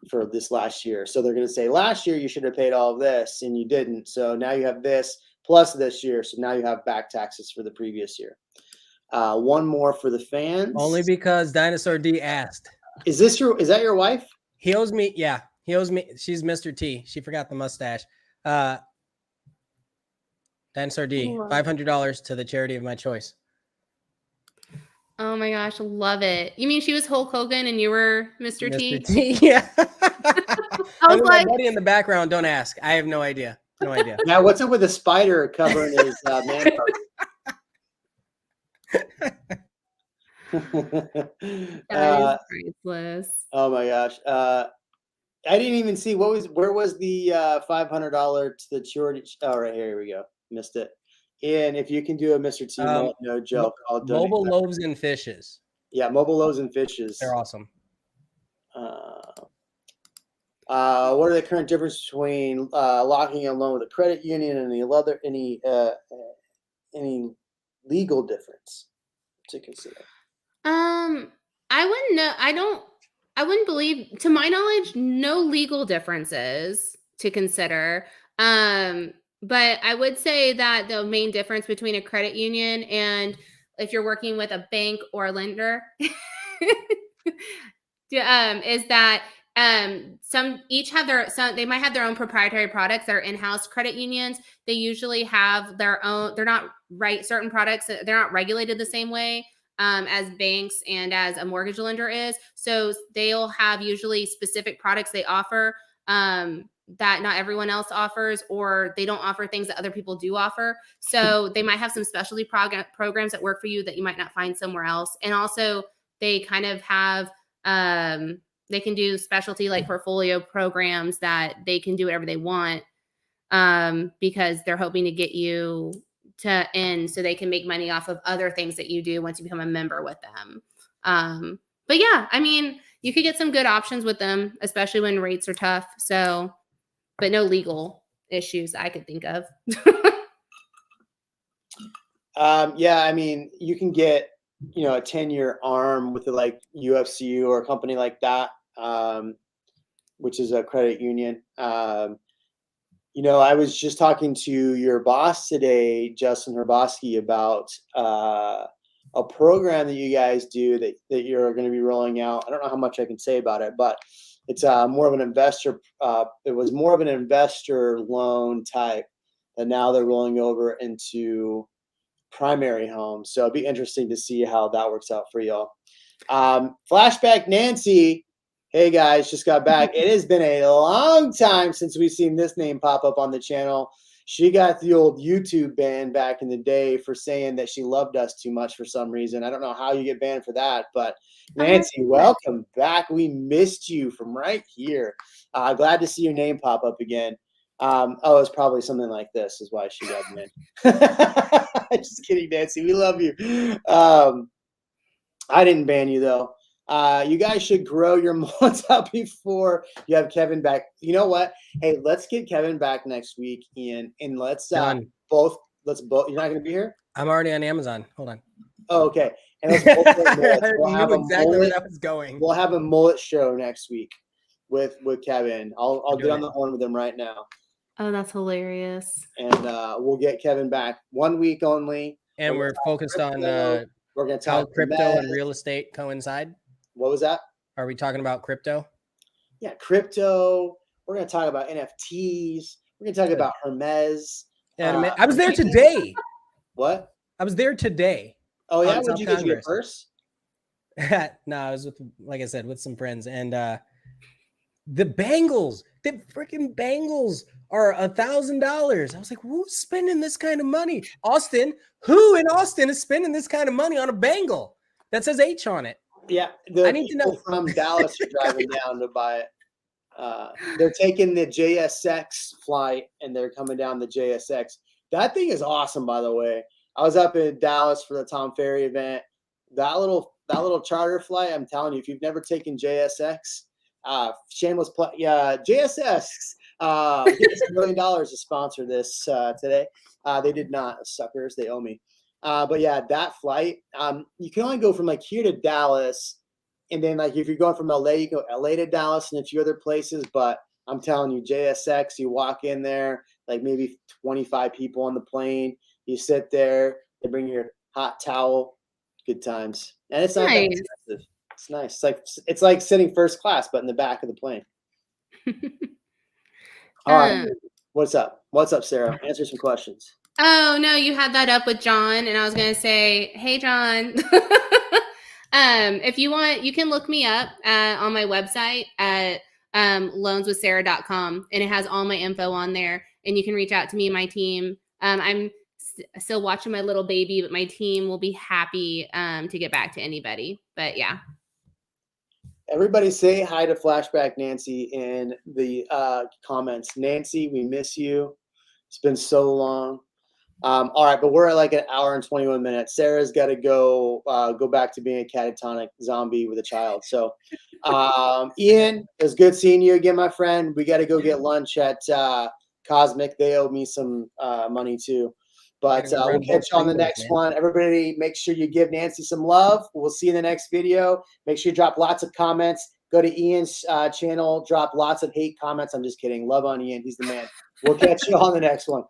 for this last year. So they're going to say, last year you should have paid all of this, and you didn't. So now you have this plus this year. So now you have back taxes for the previous year. One more for the fans. Only because Dinosaur D asked. Is that your wife? He owes me. Yeah, he owes me. She's Mr. T. She forgot the mustache. Dinosaur D, $500 to the charity of my choice. Oh my gosh, love it. You mean she was Hulk Hogan and you were Mr. T? Yeah. I was like, my buddy in the background, don't ask. I have no idea. No idea. Now, what's up with the spider covering his man that is priceless. Oh my gosh. I didn't even see where was the $500 to the charity? Oh, right here we go. Missed it. And if you can do a Mr. T, no joke. I'll donate Mobile that. Loaves and Fishes. Yeah, Mobile Loaves and Fishes. They're awesome. What are the current differences between locking a loan with a credit union and any legal difference to consider? I wouldn't know. I wouldn't believe, to my knowledge, no legal differences to consider. But I would say that the main difference between a credit union and if you're working with a bank or a lender is that they might have their own proprietary products that are in-house. Credit unions, they usually have their own, certain products, they're not regulated the same way as banks and as a mortgage lender is. So they'll have usually specific products they offer that not everyone else offers, or they don't offer things that other people do offer. So they might have some specialty programs that work for you that you might not find somewhere else. And also they kind of have, they can do specialty like portfolio programs that they can do whatever they want because they're hoping to get you to end so they can make money off of other things that you do once you become a member with them. But yeah, I mean, you could get some good options with them, especially when rates are tough. So, but no legal issues I could think of. Yeah, I mean, you can get, a 10-year arm with like UFC or a company like that, which is a credit union. I was just talking to your boss today, Justin Herbosky, about a program that you guys do that you're going to be rolling out. I don't know how much I can say about it, but it's more of an investor. It was more of an investor loan type, and now they're rolling over into primary homes. So it'd be interesting to see how that works out for y'all. Flashback Nancy. Hey guys, just got back. It has been a long time since we've seen this name pop up on the channel. She got the old YouTube ban back in the day for saying that she loved us too much for some reason. I don't know how you get banned for that, but Nancy, welcome back. We missed you from right here. Glad to see your name pop up again. Oh, it's probably something like this is why she got banned. Just kidding, Nancy. We love you. I didn't ban you though. You guys should grow your mullets out before you have Kevin back. You know what? Hey, let's get Kevin back next week, Ian, and let's both. You're not going to be here. I'm already on Amazon. Hold on. Oh, okay. And let's both we'll have exactly where that was going. We'll have a mullet show next week with Kevin. I'll get on the horn with him right now. Oh, that's hilarious. And we'll get Kevin back 1 week only. And we're focused on we're going to talk how crypto and real estate coincide. What was that? Are we talking about crypto? Yeah, crypto. We're going to talk about NFTs. We're going to talk about Hermes. I was there today. What? I was there today. Oh, yeah? Did you get your purse? No, I was with, like I said, with some friends. And the bangles, the freaking bangles are $1,000. I was like, who's spending this kind of money? Austin, who in Austin is spending this kind of money on a bangle that says H on it? Yeah, I need to know. From Dallas are driving down to buy it. They're taking the JSX flight and they're coming down the JSX. That thing is awesome, by the way. I was up in Dallas for the Tom Ferry event. That little charter flight, I'm telling you, if you've never taken JSX, shameless play. Yeah, JSX. $1 million to sponsor this today. They did not, suckers. They owe me. But yeah, that flight, you can only go from like here to Dallas. And then like if you're going from LA, you go LA to Dallas and a few other places. But I'm telling you, JSX, you walk in there, like maybe 25 people on the plane. You sit there, they bring your hot towel. Good times. And it's not that expensive. It's nice. It's like sitting first class, but in the back of the plane. All right. What's up? What's up, Sarah? Answer some questions. Oh, no, you had that up with John, and I was going to say, hey, John. If you want, you can look me up on my website at loanswithsarah.com, and it has all my info on there, and you can reach out to me and my team. I'm still watching my little baby, but my team will be happy to get back to anybody. But yeah. Everybody say hi to Flashback Nancy in the comments. Nancy, we miss you. It's been so long. All right, but we're at like 1 hour and 21 minutes. Sarah's got to go back to being a catatonic zombie with a child. So, Ian, it was good seeing you again, my friend. We got to go get lunch at Cosmic. They owe me some money too. But we'll catch you on the next one. Everybody, make sure you give Nancy some love. We'll see you in the next video. Make sure you drop lots of comments. Go to Ian's channel. Drop lots of hate comments. I'm just kidding. Love on Ian. He's the man. We'll catch you on the next one.